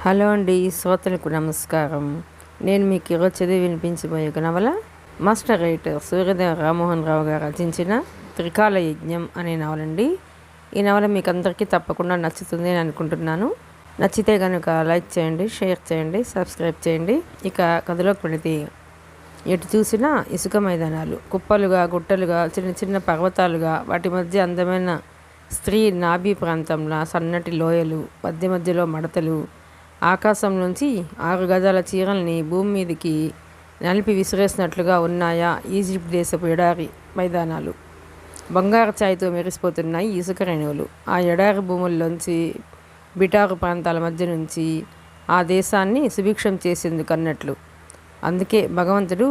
Hello అండి, శ్రోతలకు నమస్కారం. నేను మీకు ఈరోజు చదివి వినిపించబోయే ఒక నవల మాస్టర్ రైటర్ సూర్యదేవ రామ్మోహన్ రావు గారు రచించిన త్రికాల యజ్ఞం అనే నవలండి. ఈ నవల మీకు అందరికీ తప్పకుండా నచ్చుతుంది అని అనుకుంటున్నాను. నచ్చితే కనుక లైక్ చేయండి, షేర్ చేయండి, సబ్స్క్రైబ్ చేయండి. ఇక కథలోకి వెళితే, ఎటు చూసినా ఇసుక మైదానాలు, కుప్పలుగా, గుట్టలుగా, చిన్న చిన్న పర్వతాలుగా, వాటి మధ్య అందమైన స్త్రీ నాభి ప్రాంతంలో సన్నటి లోయలు, మధ్య మధ్యలో మడతలు, ఆకాశం నుంచి 6 గజాల చీరల్ని భూమి మీదకి నలిపి విసిరేసినట్లుగా ఉన్నాయా ఈజిప్ట్ దేశపు ఎడారి మైదానాలు. బంగారు ఛాయతో మెరిసిపోతున్నాయి ఇసుక రేణువులు. ఆ ఎడారి భూముల్లోంచి, బిటారు ప్రాంతాల మధ్య నుంచి ఆ దేశాన్ని సుభిక్షం చేసేందుకు అన్నట్లు. అందుకే భగవంతుడు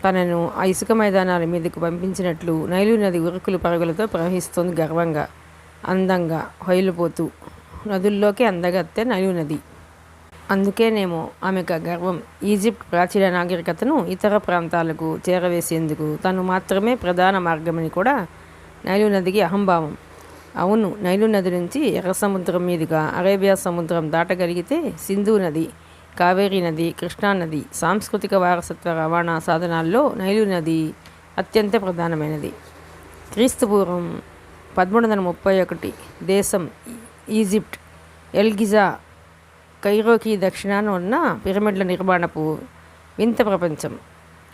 తనను ఆ ఇసుక మైదానాల మీదకు పంపించినట్లు నైలు నది ఉరుకులు పరుగులతో ప్రవహిస్తోంది గర్వంగా, అందంగా హొయిలిపోతూ. నదుల్లోకి అందగత్తె నైలు నది. అందుకేనేమో ఆమెకు గర్వం. ఈజిప్ట్ ప్రాచీన నాగరికతను ఇతర ప్రాంతాలకు చేరవేసేందుకు తను మాత్రమే ప్రధాన మార్గమని కూడా నైలు నదికి అహంభావం. అవును, నైలు నది నుంచి ఎర్ర సముద్రం మీదుగా అరేబియా సముద్రం దాటగలిగితే సింధు నది, కావేరీ నది, కృష్ణానది సాంస్కృతిక వారసత్వ రవాణా సాధనాల్లో నైలు నది అత్యంత ప్రధానమైనది. క్రీస్తుపూర్వం 1331 దేశం ఈజిప్ట్. ఎల్గిజా కైరోకి దక్షిణాన ఉన్న పిరమిడ్ల నిర్మాణపు వింత ప్రపంచం.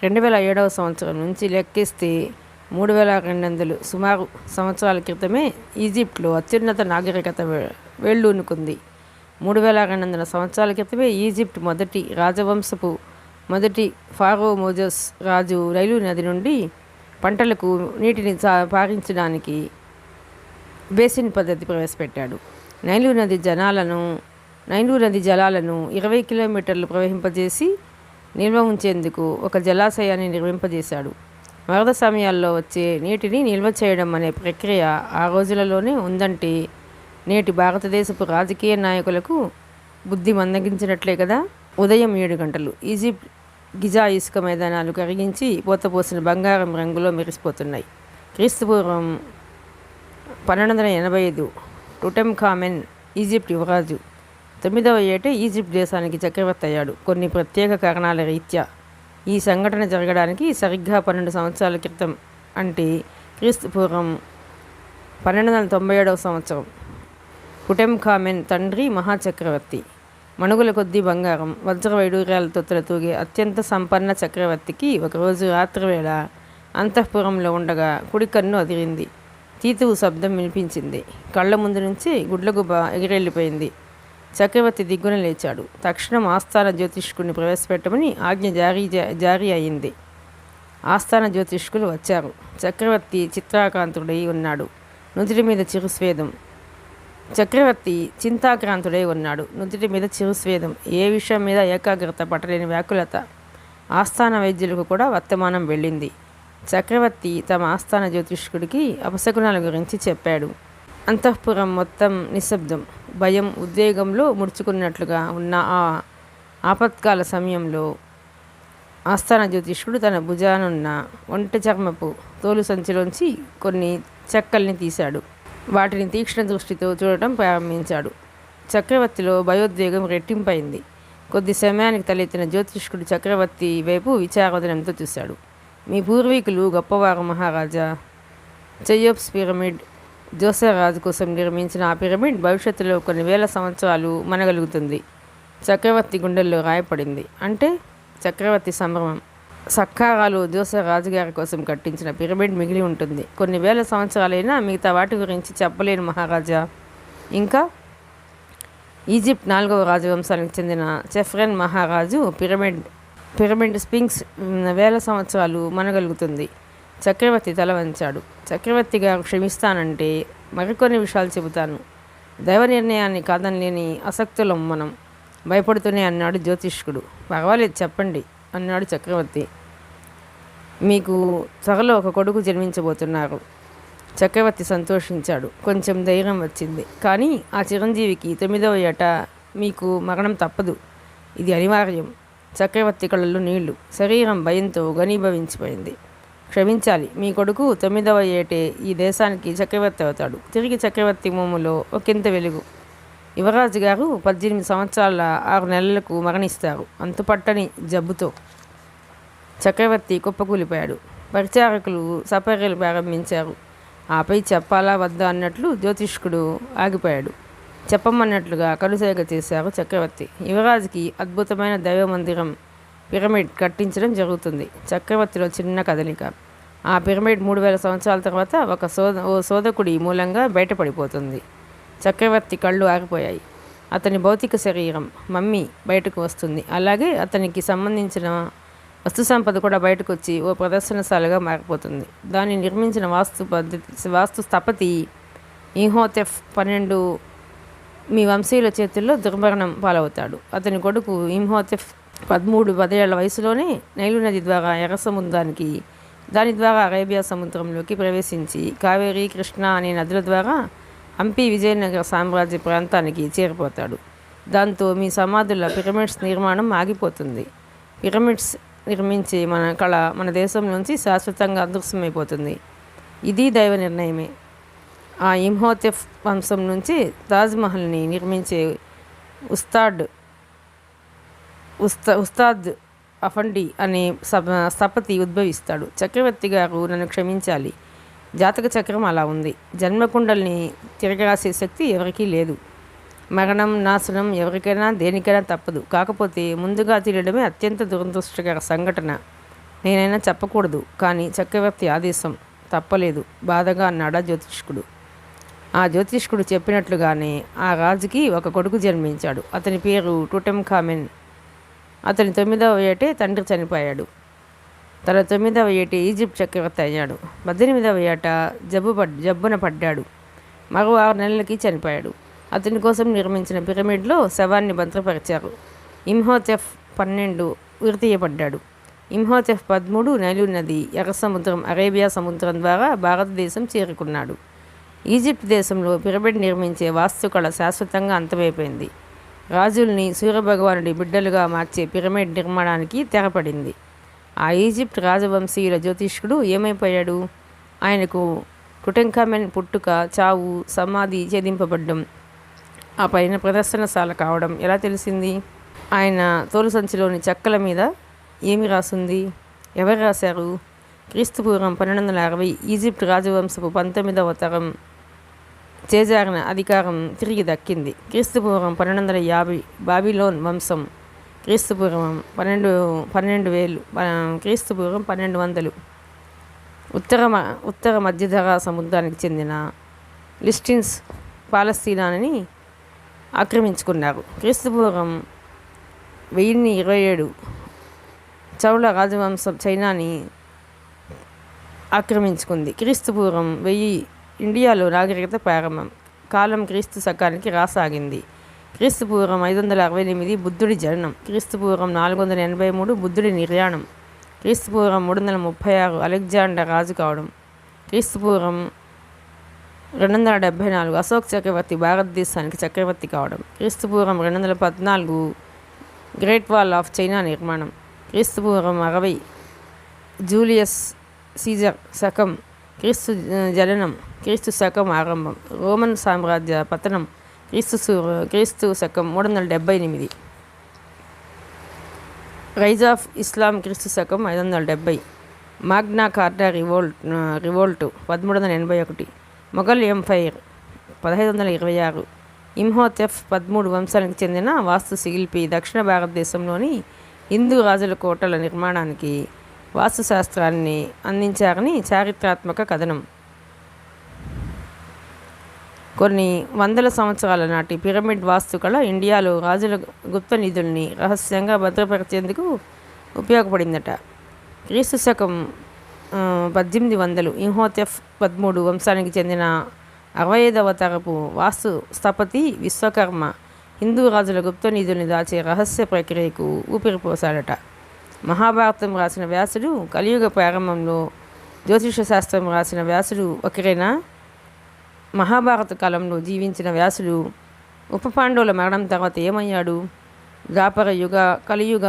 2007 సంవత్సరం నుంచి లెక్కిస్తే 3200 సుమారు సంవత్సరాల క్రితమే ఈజిప్ట్లో అత్యున్నత నాగరికత వేళ్ళూనుకుంది. 3200 సంవత్సరాల క్రితమే ఈజిప్ట్ మొదటి రాజవంశపు మొదటి ఫారో మోజెస్ రాజు నైలు నది నుండి పంటలకు నీటిని పారించడానికి బేసిన్ పద్ధతి ప్రవేశపెట్టాడు. నైలు నది జలాలను 20 కిలోమీటర్లు ప్రవహింపజేసి నిల్వ ఉంచేందుకు ఒక జలాశయాన్ని నిర్మింపజేశాడు. వరద సమయాల్లో వచ్చే నీటిని నిల్వ చేయడం అనే ప్రక్రియ ఆ రోజులలోనే ఉందంటే నేటి భారతదేశపు రాజకీయ నాయకులకు బుద్ధి మందగించినట్లే కదా. ఉదయం 7 గంటలు ఈజిప్ట్ గిజా ఇసుక మైదానాలు కరిగించి పోతపోసిన బంగారం రంగులో మెరిసిపోతున్నాయి. క్రీస్తుపూర్వం 1285 టుటెన్ఖామెన్ ఈజిప్ట్ యువరాజు 9వ ఏట ఈజిప్ట్ దేశానికి చక్రవర్తి అయ్యాడు. కొన్ని ప్రత్యేక కారణాల రీత్యా ఈ సంఘటన జరగడానికి సరిగ్గా 12 సంవత్సరాల క్రితం, అంటే క్రీస్తుపూర్వం 1297 సంవత్సరం, టుటెన్ఖామెన్ తండ్రి మహాచక్రవర్తి, మణుగుల కొద్దీ బంగారం, వజ్ర వైడూర్యాలతో తూగే అత్యంత సంపన్న చక్రవర్తికి ఒకరోజు రాత్రివేళ అంతఃపురంలో ఉండగా కుడి కన్ను అదిరింది. తీతువు శబ్దం వినిపించింది. కళ్ళ ముందు నుంచి గుడ్లగుబ్బ ఎగిరెళ్ళిపోయింది. చక్రవర్తి దిగ్గున లేచాడు. తక్షణం ఆస్థాన జ్యోతిష్కుడిని ప్రవేశపెట్టమని ఆజ్ఞ జారీ అయింది. ఆస్థాన జ్యోతిష్కులు వచ్చారు. చక్రవర్తి చిత్రాక్రాంతుడై ఉన్నాడు. నుదుటి మీద చిరుస్వేదం. ఏ విషయం మీద ఏకాగ్రత పట్టలేని వ్యాకులత. ఆస్థాన వైద్యులకు కూడా వర్తమానం వెళ్ళింది. చక్రవర్తి తమ ఆస్థాన జ్యోతిష్కుడికి అపశకునాల గురించి చెప్పాడు. అంతఃపురం మొత్తం నిశ్శబ్దం. భయం, ఉద్వేగంలో ముడుచుకున్నట్లుగా ఉన్న ఆ ఆపత్కాల సమయంలో ఆస్థాన జ్యోతిష్కుడు తన భుజానున్న ఒంటె చర్మపు తోలు సంచిలోంచి కొన్ని చెక్కల్ని తీశాడు. వాటిని తీక్షణ దృష్టితో చూడటం ప్రారంభించాడు. చక్రవర్తిలో భయోద్వేగం రెట్టింపైంది. కొద్ది సమయానికి తలెత్తిన జ్యోతిష్కుడు చక్రవర్తి వైపు విచారవదనంతో చూశాడు. మీ పూర్వీకులు గొప్పవారు మహారాజా. చెయోప్స్ పిరమిడ్, జోసెఫ్ రాజు కోసం నిర్మించిన ఆ పిరమిడ్ భవిష్యత్తులో కొన్ని వేల సంవత్సరాలు మనగలుగుతుంది. చక్రవర్తి గుండెల్లో రాయపడింది. అంటే చక్రవర్తి సంభ్రమం. సక్కారాలు జోసెఫ్ రాజుగారి కోసం కట్టించిన పిరమిడ్ మిగిలి ఉంటుంది. కొన్ని వేల సంవత్సరాలైనా మిగతా వాటి గురించి చెప్పలేను మహారాజా. ఇంకా ఈజిప్ట్ 4వ రాజవంశానికి చెందిన చెఫ్రెన్ మహారాజు పిరమిడ్ స్పింక్స్ వేల సంవత్సరాలు మనగలుగుతుంది. చక్రవర్తి తల వంచాడు. చక్రవర్తి గారు క్షమిస్తానంటే మరికొన్ని విషయాలు చెబుతాను. దైవ నిర్ణయాన్ని కాదనలేని అసక్తులం మనం, భయపడుతూనే అన్నాడు జ్యోతిష్కుడు. పర్వాలేదు చెప్పండి అన్నాడు చక్రవర్తి. మీకు త్వరలో ఒక కొడుకు జన్మించబోతున్నారు. చక్రవర్తి సంతోషించాడు. కొంచెం ధైర్యం వచ్చింది. కానీ ఆ చిరంజీవికి 9వ ఏట మీకు మరణం తప్పదు. ఇది అనివార్యం. చక్రవర్తి కళ్ళల్లో నీళ్లు. శరీరం భయంతో ఘనీభవించిపోయింది. క్షమించాలి, మీ కొడుకు 9వ ఏటే ఈ దేశానికి చక్రవర్తి అవుతాడు. తిరిగి చక్రవర్తి మోములో ఒకంత వెలుగు. యువరాజు గారు 18 సంవత్సరాల 6 నెలలకు మరణిస్తారు అంతుపట్టని జబ్బుతో. చక్రవర్తి కుప్పకూలిపోయాడు. పరిచారకులు సపర్యలు ప్రారంభించారు. ఆపై చెప్పాలా వద్దా అన్నట్లు జ్యోతిష్కుడు ఆగిపోయాడు. చెప్పమన్నట్లుగా కనుసైగ చేశారు చక్రవర్తి. యువరాజుకి అద్భుతమైన దైవ మందిరం పిరమిడ్ కట్టించడం జరుగుతుంది. చక్రవర్తిలో చిన్న కదలిక. ఆ పిరమిడ్ 3000 సంవత్సరాల తర్వాత ఓ శోధకుడి మూలంగా బయటపడిపోతుంది. చక్రవర్తి కళ్ళు ఆగిపోయాయి. అతని భౌతిక శరీరం మమ్మీ బయటకు వస్తుంది. అలాగే అతనికి సంబంధించిన వస్తు సంపద కూడా బయటకు వచ్చి ఓ ప్రదర్శనశాలగా మారిపోతుంది. దాన్ని నిర్మించిన వాస్తు స్థపతి ఇమ్హోటెప్ 12 మీ వంశీయుల చేతుల్లో దుర్మరణం పాలవుతాడు. అతని కొడుకు ఇమ్హోటెప్ 13 ఏళ్ల వయసులోనే నైలు నది ద్వారా ఎర్ర సముద్రానికి, దాని ద్వారా అరేబియా సముద్రంలోకి ప్రవేశించి కావేరీ, కృష్ణ అనే నదుల ద్వారా హంపి, విజయనగర సామ్రాజ్య ప్రాంతానికి చేరిపోతాడు. దాంతో మీ సమాధుల పిరమిడ్స్ నిర్మాణం ఆగిపోతుంది. పిరమిడ్స్ నిర్మించే మన కళ మన దేశం నుంచి శాశ్వతంగా అదృశ్యమైపోతుంది. ఇది దైవ నిర్ణయమే. ఆ ఇమ్హోటెప్ వంశం నుంచి తాజ్మహల్ని నిర్మించే ఉస్తాద్ అఫండి అనే స్థపతి ఉద్భవిస్తాడు. చక్రవర్తి గారు నన్ను క్షమించాలి. జాతక చక్రం అలా ఉంది. జన్మకుండల్ని తిరగరాసే శక్తి ఎవరికీ లేదు. మరణం, నాశనం ఎవరికైనా దేనికైనా తప్పదు. కాకపోతే ముందుగా తెలియడమే అత్యంత దురదృష్టకర సంఘటన. నేనైనా చెప్పకూడదు, కానీ చక్రవర్తి ఆదేశం తప్పలేదు బాధగా అన్నాడా జ్యోతిష్కుడు. ఆ జ్యోతిష్కుడు చెప్పినట్లుగానే ఆ రాజుకి ఒక కొడుకు జన్మించాడు. అతని పేరు టుటెంఖామెన్. అతని 9వ ఏటే తండ్రి చనిపోయాడు. తన 9వ ఏటే ఈజిప్ట్ చక్రవర్తి అయ్యాడు. 18వ ఏట జబ్బున పడ్డాడు. మరో 6 నెలలకి చనిపోయాడు. అతని కోసం నిర్మించిన పిరమిడ్లో శవాన్ని భద్రపరిచారు. ఇమ్హోటెప్ 12 ఉరితీయబడ్డాడు. ఇమ్హోటెప్ 13 నైలు నది, ఎర్ర సముద్రం, అరేబియా సముద్రం ద్వారా భారతదేశం చేరుకున్నాడు. ఈజిప్ట్ దేశంలో పిరమిడ్ నిర్మించే వాస్తుకళ శాశ్వతంగా అంతమైపోయింది. రాజుల్ని సూర్యభగవానుడి బిడ్డలుగా మార్చే పిరమిడ్ నిర్మాణానికి తెరపడింది. ఆ ఈజిప్ట్ రాజవంశీయుల జ్యోతిష్కుడు ఏమైపోయాడు? ఆయనకు టుటెంఖామెన్ పుట్టుక, చావు, సమాధి ఛేదింపబడ్డం, ఆ పైన ప్రదర్శనశాల కావడం ఎలా తెలిసింది? ఆయన తోలు సంచిలోని చెక్కల మీద ఏమి రాసుంది? ఎవరు రాశారు? క్రీస్తుపూర్వం 1260 ఈజిప్ట్ రాజవంశపు 19వ తరం చేజారిన అధికారం తిరిగి దక్కింది. క్రీస్తుపూర్వం 1250 బాబిలోన్ వంశం, క్రీస్తుపూర్వం 1200 క్రీస్తుపూర్వం 1200 ఉత్తర మధ్యధరా సముద్రానికి చెందిన లిస్టిన్స్ పాలస్తీనాని ఆక్రమించుకున్నారు. క్రీస్తుపూర్వం 1027 చౌళ రాజవంశం చైనాని ఆక్రమించుకుంది. క్రీస్తుపూర్వం 1000 ఇండియాలో నాగరికత ప్రారంభం. కాలం క్రీస్తు శకానికి రాసాగింది. క్రీస్తుపూర్వం 568 బుద్ధుడి జననం. క్రీస్తుపూర్వం 483 బుద్ధుడి నిర్యాణం. క్రీస్తుపూర్వం 336 అలెగ్జాండర్ రాజు కావడం. క్రీస్తుపూర్వం 274 అశోక్ చక్రవర్తి భారతదేశానికి చక్రవర్తి కావడం. క్రీస్తుపూర్వం 214 గ్రేట్ వాల్ ఆఫ్ చైనా నిర్మాణం. క్రీస్తుపూర్వం 60 జూలియస్ సీజర్ శకం క్రీస్తు జననం. క్రీస్తు శకం ఆరంభం. రోమన్ సామ్రాజ్య పతనం. క్రీస్తు శకం 378. Rise of Islam. క్రీస్తు శకం 570. Magna Carta revolt 1381. Mughal empire 1526. Imhotep 13 వంశానికి చెందిన వాస్తు శిల్పి దక్షిణ భారతదేశంలోని హిందూ రాజుల కోటల నిర్మాణానికి వాస్తుశాస్త్రాన్ని అందించారని చారిత్రాత్మక కథనం. కొన్ని వందల సంవత్సరాల నాటి పిరమిడ్ వాస్తుకళ ఇండియాలో రాజుల గుప్త నిధుల్ని రహస్యంగా భద్రపరిచేందుకు ఉపయోగపడిందట. క్రీస్తు శకం 1800 ఇమ్హోటెప్ 13 వంశానికి చెందిన 65వ తరపు వాస్తు స్థపతి విశ్వకర్మ హిందూ రాజుల గుప్త నిధుల్ని దాచే రహస్య ప్రక్రియకు ఊపిరిపోసాడట. మహాభారతం రాసిన వ్యాసుడు, కలియుగ ప్రారంభంలో జ్యోతిష శాస్త్రం రాసిన వ్యాసుడు ఒకరేనా? మహాభారత కాలంలో జీవించిన వ్యాసుడు ఉప పాండవుల మరణం తర్వాత ఏమయ్యాడు? ద్వాపర యుగ, కలియుగ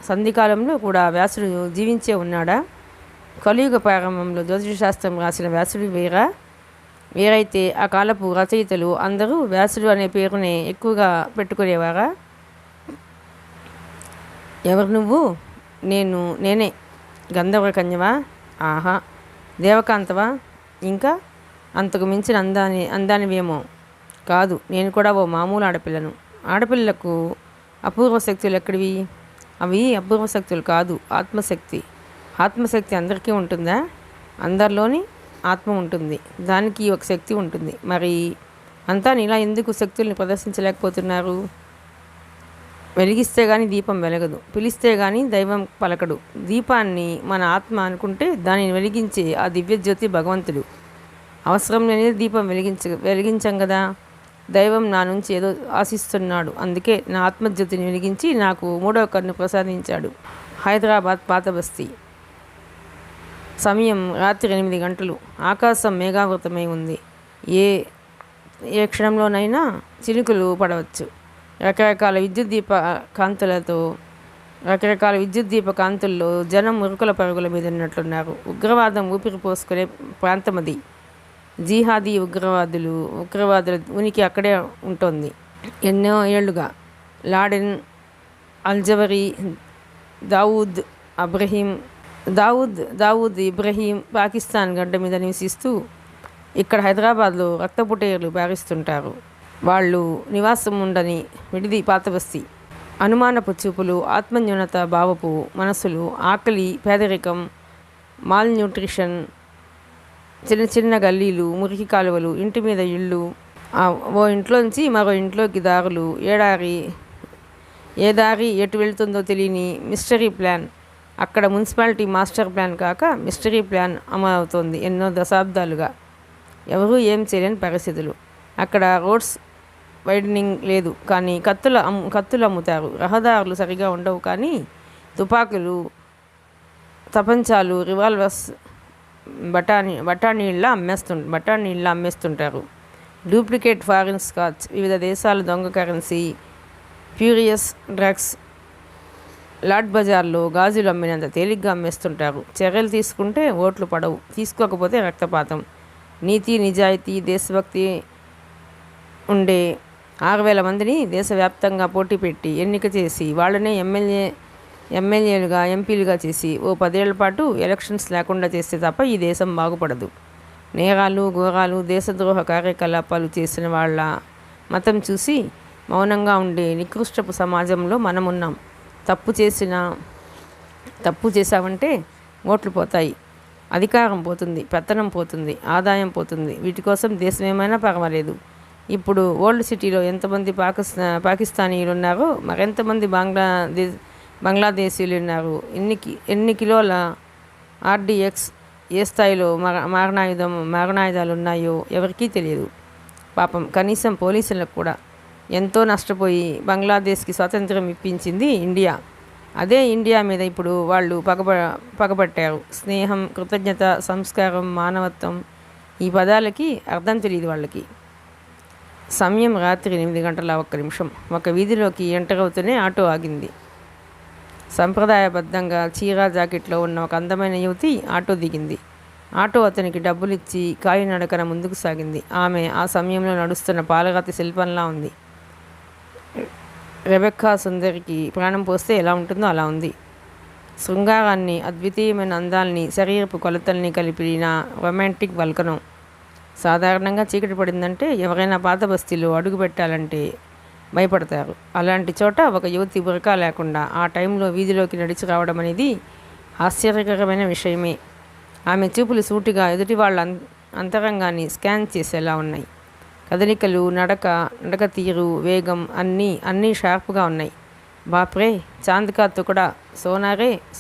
సంధికాలంలో కూడా వ్యాసుడు జీవించే ఉన్నాడా? కలియుగ ప్రారంభంలో జ్యోతిష శాస్త్రం రాసిన వ్యాసుడు వేరా? వీరైతే ఆ కాలపు రచయితలు అందరూ వ్యాసుడు అనే పేరునే ఎక్కువగా పెట్టుకునేవారా? ఎవరు నువ్వు? నేనే గంధర్వ కన్యవా? ఆహా, దేవకాంతవా? ఇంకా అంతకు మించిన అందానివేమో. కాదు, నేను కూడా ఓ మామూలు ఆడపిల్లను. ఆడపిల్లకు అపూర్వ శక్తులు ఎక్కడివి? అవి అపూర్వ శక్తులు కాదు, ఆత్మశక్తి. ఆత్మశక్తి అందరికీ ఉంటుందా? అందరిలోని ఆత్మ ఉంటుంది, దానికి ఒక శక్తి ఉంటుంది. మరి అంతా ఇలా ఎందుకు శక్తుల్ని ప్రదర్శించలేకపోతున్నారు? వెలిగిస్తే కానీ దీపం వెలగదు, పిలిస్తే కానీ దైవం పలకడు. దీపాన్ని మన ఆత్మ అనుకుంటే దానిని వెలిగించే ఆ దివ్యజ్యోతి భగవంతుడు. అవసరం లేనిది దీపం వెలిగించం కదా. దైవం నా నుంచి ఏదో ఆశిస్తున్నాడు, అందుకే నా ఆత్మజ్యోతిని వెలిగించి నాకు 3వ కన్ను ప్రసాదించాడు. హైదరాబాద్ పాత బస్తీ. సమయం రాత్రి 8 గంటలు. ఆకాశం మేఘావృతమై ఉంది. ఏ క్షణంలోనైనా చినుకులు పడవచ్చు. రకరకాల విద్యుత్ దీప కాంతుల్లో జనం మురుకుల పరుగుల మీద ఉన్నట్లున్నారు. ఉగ్రవాదం ఊపిరి పోసుకునే ప్రాంతం అది. జిహాదీ ఉగ్రవాదుల ఉనికి అక్కడే ఉంటుంది. ఎన్నో ఏళ్లుగా లాడెన్, అల్జవరీ, దావూద్ ఇబ్రహీం పాకిస్తాన్ గడ్డ మీద నివసిస్తూ ఇక్కడ హైదరాబాద్లో రక్తపుటేరులు పారిస్తుంటారు. వాళ్ళు నివాసం ఉండని విడిది పాతబస్తీ. అనుమానపు చూపులు, ఆత్మన్యూనత భావపు మనసులు, ఆకలి, పేదరికం, మాల్ న్యూట్రిషన్, చిన్న చిన్న గల్లీలు, మురికి కాలువలు, ఇంటి మీద ఇళ్ళు, ఓ ఇంట్లోంచి మరో ఇంట్లోకి దారులు, ఏ దారి ఎటు వెళ్తుందో తెలియని మిస్టరీ ప్లాన్. అక్కడ మున్సిపాలిటీ మాస్టర్ ప్లాన్ కాక మిస్టరీ ప్లాన్ అమలవుతోంది ఎన్నో దశాబ్దాలుగా. ఎవరూ ఏం చేయలేని పరిస్థితులు. అక్కడ రోడ్స్ వైడనింగ్ లేదు, కానీ కత్తులు అమ్ముతారు. రహదారులు సరిగా ఉండవు, కానీ తుపాకులు, తపంచాలు, రివాల్వర్స్ బఠానీళ్ళ అమ్మేస్తుంటారు. డూప్లికేట్ ఫారిన్ స్కాచ్, వివిధ దేశాల దొంగ కరెన్సీ, ఫ్యూరియస్ డ్రగ్స్ లాట్ బజార్లో గాజులు అమ్మినంత తేలిగ్గా అమ్మేస్తుంటారు. చర్యలు తీసుకుంటే ఓట్లు పడవు, తీసుకోకపోతే రక్తపాతం. నీతి, నిజాయితీ, దేశభక్తి ఉండే 6,000 మందిని దేశవ్యాప్తంగా పోటీ పెట్టి ఎన్నిక చేసి వాళ్ళనే ఎమ్మెల్యేలుగా, ఎంపీలుగా చేసి ఓ 10 ఏళ్ల పాటు ఎలక్షన్స్ లేకుండా చేస్తే తప్ప ఈ దేశం బాగుపడదు. నేరాలు, ఘోరాలు, దేశద్రోహ కార్యకలాపాలు చేసిన వాళ్ళ మతం చూసి మౌనంగా ఉండే నికృష్టపు సమాజంలో మనమున్నాం. తప్పు చేశావంటే ఓట్లు పోతాయి, అధికారం పోతుంది, పెత్తనం పోతుంది, ఆదాయం పోతుంది. వీటి కోసం దేశం ఏమైనా పర్వాలేదు. ఇప్పుడు ఓల్డ్ సిటీలో ఎంతమంది పాకిస్తానీయులు ఉన్నారో మరెంతమంది బంగ్లాదేశీయులు ఉన్నారు. ఎన్ని కిలోల RDX, ఏ స్థాయిలో మారణాయుధాలు ఉన్నాయో ఎవరికీ తెలియదు. పాపం కనీసం పోలీసులకు కూడా. ఎంతో నష్టపోయి బంగ్లాదేశ్కి స్వాతంత్రం ఇప్పించింది ఇండియా. అదే ఇండియా మీద ఇప్పుడు వాళ్ళు పగబట్టారు. స్నేహం, కృతజ్ఞత, సంస్కారం, మానవత్వం, ఈ పదాలకి అర్థం తెలియదు వాళ్ళకి. సమయం రాత్రి 8:01. ఒక వీధిలోకి ఎంటర్ అవుతూనే ఆటో ఆగింది. సంప్రదాయబద్ధంగా చీర, జాకెట్లో ఉన్న ఒక అందమైన యువతి ఆటో దిగింది. ఆటో అతనికి డబ్బులిచ్చి కాలినడకన ముందుకు సాగింది. ఆమె ఆ సమయంలో నడుస్తున్న పాలరాతి శిల్పంలా ఉంది. రెబెక్కా సుందరికి ప్రాణం పోస్తే ఎలా ఉంటుందో అలా ఉంది. శృంగారాన్ని, అద్వితీయమైన అందాల్ని, శరీరపు కొలతల్ని కలిపిన రొమాంటిక్ వల్కనం. సాధారణంగా చీకటి పడిందంటే ఎవరైనా పాత బస్తీలో అడుగు పెట్టాలంటే భయపడతారు. అలాంటి చోట ఒక యువతి బురకా లేకుండా ఆ టైంలో వీధిలోకి నడిచి రావడం అనేది ఆశ్చర్యకరమైన విషయమే. ఆమె చూపులు సూటిగా ఎదుటి వాళ్ళ అంతరంగాన్ని స్కాన్ చేసేలా ఉన్నాయి. కదలికలు, నడక తీరు, వేగం అన్నీ షార్ప్గా ఉన్నాయి. బాప్రే, చాంద్ కా తుకడా,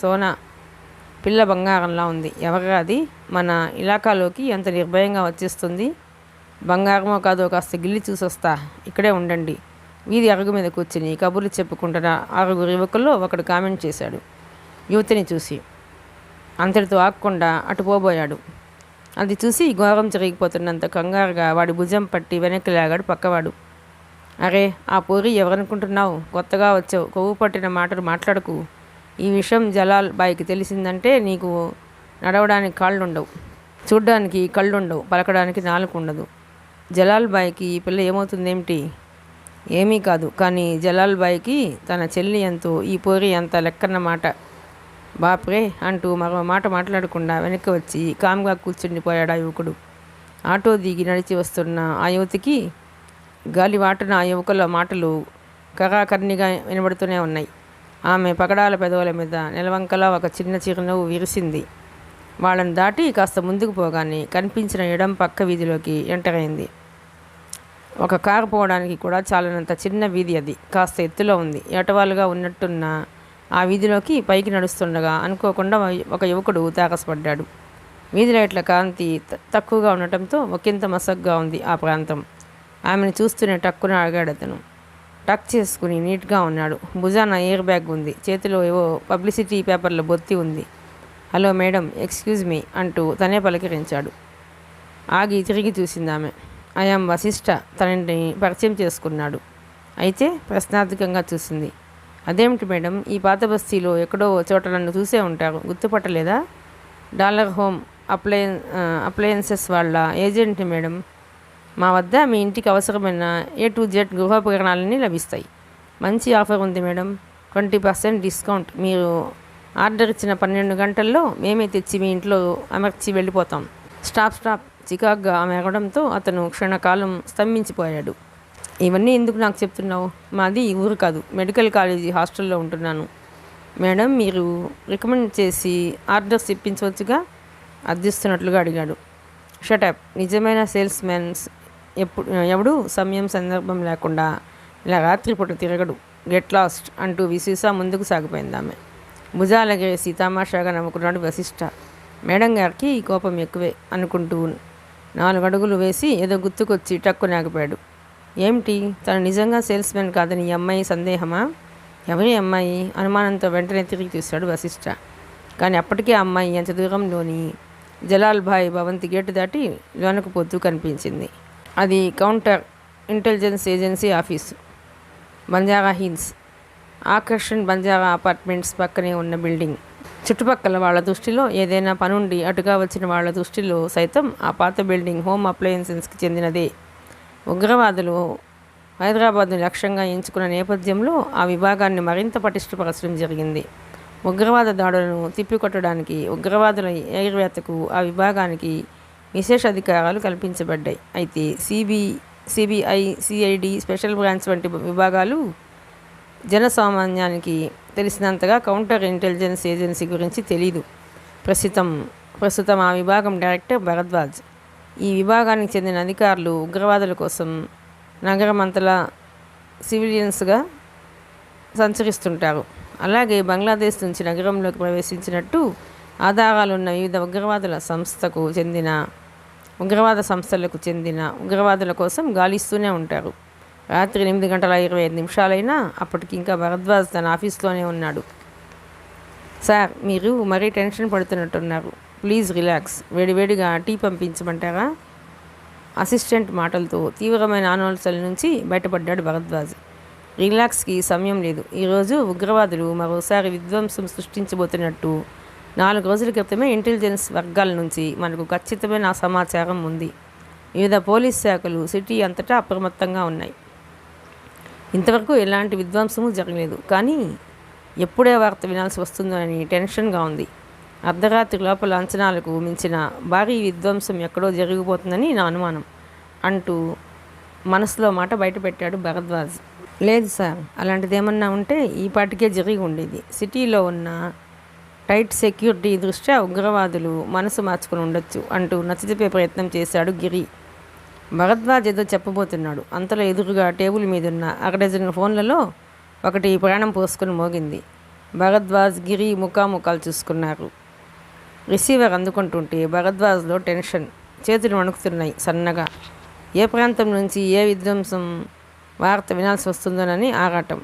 సోనా పిల్ల బంగారంలా ఉంది. ఎవరా అది? మన ఇలాకాలోకి ఎంత నిర్భయంగా వచ్చేస్తుంది. బంగారమో కాదో కాస్త గిల్లి చూసొస్తా, ఇక్కడే ఉండండి. వీధి అరుగు మీద కూర్చుని కబుర్లు చెప్పుకుంటున్న 6 యువకుల్లో ఒకడు కామెంట్ చేశాడు యువతిని చూసి. అంతటితో ఆగకుండా అటు పోబోయాడు. అది చూసి ఘోరం జరిగిపోతున్నంత కంగారుగా వాడి భుజం పట్టి వెనక్కి లాగాడు పక్కవాడు. అరే, ఆ పూరి ఎవరనుకుంటున్నావు? కొత్తగా వచ్చావు, కొవ్వు పట్టిన మాటలు మాట్లాడకు. ఈ విషయం జలాల్ బాయ్కి తెలిసిందంటే నీకు నడవడానికి కాళ్ళుండవు. చూడ్డానికి కళ్ళుండవు, పలకడానికి నాలుక ఉండదు. జలాల్ బాయ్కి ఈ పిల్ల ఏమవుతుందేమిటి? ఏమీ కాదు. కానీ జలాల్ బాయ్కి తన చెల్లి ఎంతో, ఈ పోరి ఎంత లెక్కన్నమాట. బాప్రే అంటూ మరో మాట మాట్లాడకుండా వెనక్కి వచ్చి కామ్గా కూర్చుండిపోయాడు ఆ యువకుడు. ఆటో దిగి నడిచి వస్తున్న ఆ యువతికి గాలివాటున ఆ యువకుల మాటలు కరాకర్నిగా వినబడుతూనే ఉన్నాయి. ఆమె పగడాల పెదవుల మీద నెలవంకలా ఒక చిన్న చిరునవ్వు విరిసింది. వాళ్ళని దాటి కాస్త ముందుకు పోగానే కనిపించిన ఎడం పక్క వీధిలోకి ఎంటర్ అయింది. ఒక కారు పోవడానికి కూడా చాలనంత చిన్న వీధి అది. కాస్త ఎత్తులో ఉంది. ఎటవాలుగా ఉన్నట్టున్న ఆ వీధిలోకి పైకి నడుస్తుండగా అనుకోకుండా ఒక యువకుడు తాకసపడ్డాడు. వీధి లైట్ల కాంతి తక్కువగా ఉండటంతో ఒకంత మసగ్గా ఉంది ఆ ప్రాంతం. ఆమెను చూస్తూనే టక్కున అడిగాడు అతను. టక్ చేసుకుని నీట్గా ఉన్నాడు. భుజాన ఎయిర్ బ్యాగ్ ఉంది. చేతిలో ఏవో పబ్లిసిటీ పేపర్ల బొత్తి ఉంది. హలో మేడం, ఎక్స్క్యూజ్ మీ అంటూ తనే పలకరించాడు. ఆగి తిరిగి చూసింది ఆమె. ఐయామ్ వశిష్ఠ. తనని పరిచయం చేసుకున్నాడు. అయితే ప్రశ్నార్థకంగా చూసింది. అదేమిటి మేడం, ఈ పాత బస్తీలో ఎక్కడో చోట నన్ను చూసే ఉంటారు, గుర్తుపట్టలేదా? డాలర్ హోమ్ అప్లయన్సెస్ వాళ్ళ ఏజెంట్ని మేడం. మా వద్ద మీ ఇంటికి అవసరమైన A to Z గృహోపకరణాలన్నీ లభిస్తాయి. మంచి ఆఫర్ ఉంది మేడం. 20% డిస్కౌంట్. మీరు ఆర్డర్ ఇచ్చిన 12 గంటల్లో మేమే తెచ్చి మీ ఇంట్లో అమర్చి వెళ్ళిపోతాం. స్టాప్ చికాగ్గా ఆమె అడగడంతో అతను క్షణకాలం స్తంభించిపోయాడు. ఇవన్నీ ఎందుకు నాకు చెప్తున్నావు? మాది ఈ ఊరు కాదు, మెడికల్ కాలేజీ హాస్టల్లో ఉంటున్నాను. మేడం, మీరు రికమెండ్ చేసి ఆర్డర్స్ ఇప్పించవచ్చుగా? అర్థిస్తున్నట్లుగా అడిగాడు. షటప్. నిజమైన సేల్స్ మ్యాన్స్ ఎవడు సమయం సందర్భం లేకుండా ఇలా రాత్రిపూట తిరగడు. గెట్ లాస్ట్ అంటూ విశేష ముందుకు సాగిపోయింది ఆమె. భుజాలగేసి తమాషాగా నవ్వుకున్నాడు వశిష్ఠ. మేడం గారికి ఈ కోపం ఎక్కువే అనుకుంటూ 4 అడుగులు వేసి ఏదో గుర్తుకొచ్చి టక్కున ఆగిపోయాడు. ఏమిటి, తను నిజంగా సేల్స్ మ్యాన్ కాదని ఈ అమ్మాయి సందేహమా? ఎవరి అమ్మాయి? అనుమానంతో వెంటనే తిరిగి చూశాడు వశిష్ఠ. కానీ అప్పటికే ఆ అమ్మాయి ఎంత దూరంలోని జలాల్ భాయ్ భవంతి గేటు దాటి లోనకు పోతూ కనిపించింది. అది counter intelligence agency office, Banjara Hills. Aakarshan Banjara apartments పక్కనే ఉన్న బిల్డింగ్. చుట్టుపక్కల వాళ్ళ దృష్టిలో ఏదైనా పనుండి అటుగా వచ్చిన వాళ్ళ దృష్టిలో సైతం ఆ పాత బిల్డింగ్ హోమ్ అప్లయన్సెస్కి చెందినదే. ఉగ్రవాదులు హైదరాబాద్ను లక్ష్యంగా ఎంచుకున్న నేపథ్యంలో ఆ విభాగాన్ని మరింత పటిష్టపరచడం జరిగింది. ఉగ్రవాద దాడులను తిప్పికొట్టడానికి ఉగ్రవాదుల ఎయిర్వేతకు ఆ విభాగానికి విశేష అధికారాలు కల్పించబడ్డాయి. అయితే సిబిఐ, సిఐడి, స్పెషల్ బ్రాంచ్ వంటి విభాగాలు జనసామాన్యానికి తెలిసినంతగా కౌంటర్ ఇంటెలిజెన్స్ ఏజెన్సీ గురించి తెలీదు. ప్రస్తుతం ఆ విభాగం డైరెక్టర్ భరద్వాజ్. ఈ విభాగానికి చెందిన అధికారులు ఉగ్రవాదుల కోసం నగరమంతలా సివిలియన్స్గా సంచరిస్తుంటారు. అలాగే బంగ్లాదేశ్ నుంచి నగరంలోకి ప్రవేశించినట్టు ఆధారాలున్న వివిధ ఉగ్రవాద సంస్థలకు చెందిన ఉగ్రవాదుల కోసం గాలిస్తూనే ఉంటారు. రాత్రి 8:25 అప్పటికి ఇంకా భరద్వాజ్ తన ఆఫీస్లోనే ఉన్నాడు. సార్, మీరు మరీ టెన్షన్ పడుతున్నట్టున్నారు. Please relax. వేడివేడిగా టీ పంపించమంటారా? అసిస్టెంట్ మాటలతో తీవ్రమైన ఆందోళన నుంచి బయటపడ్డాడు భరద్వాజ్. రిలాక్స్కి సమయం లేదు. ఈరోజు ఉగ్రవాదులు మరోసారి విధ్వంసం సృష్టించబోతున్నట్టు 4 రోజుల క్రితమే ఇంటెలిజెన్స్ వర్గాల నుంచి మనకు ఖచ్చితమైన సమాచారం ఉంది. వివిధ పోలీస్ శాఖలు సిటీ అంతటా అప్రమత్తంగా ఉన్నాయి. ఇంతవరకు ఎలాంటి విధ్వంసము జరగలేదు. కానీ ఎప్పుడే వార్త వినాల్సి వస్తుందోనని టెన్షన్గా ఉంది. అర్ధరాత్రి లోపల అంచనాలకు మించిన భారీ విధ్వంసం ఎక్కడో జరిగిపోతుందని నా అనుమానం అంటూ మనసులో మాట బయటపెట్టాడు భరద్వాజ్. లేదు సార్, అలాంటిదేమన్నా ఉంటే ఈ పాటికే జరిగి ఉండేది. సిటీలో ఉన్న టైట్ సెక్యూరిటీ దృష్ట్యా ఉగ్రవాదులు మనసు మార్చుకుని ఉండొచ్చు అంటూ నచ్చజెప్పే ప్రయత్నం చేశాడు గిరి. భరద్వాజ్ ఏదో చెప్పబోతున్నాడు. అంతలో ఎదురుగా టేబుల్ మీదున్న 6 ఫోన్లలో ఒకటి ప్రాణం పోసుకుని మోగింది. భరద్వాజ్, గిరి ముఖాముఖాలు చూసుకున్నారు. రిసీవర్ అందుకుంటుంటే భరద్వాజ్లో టెన్షన్. చేతులు వణుకుతున్నాయి సన్నగా. ఏ ప్రాంతం నుంచి ఏ విధ్వంసం వార్త వినాల్సి వస్తుందోనని ఆరాటం.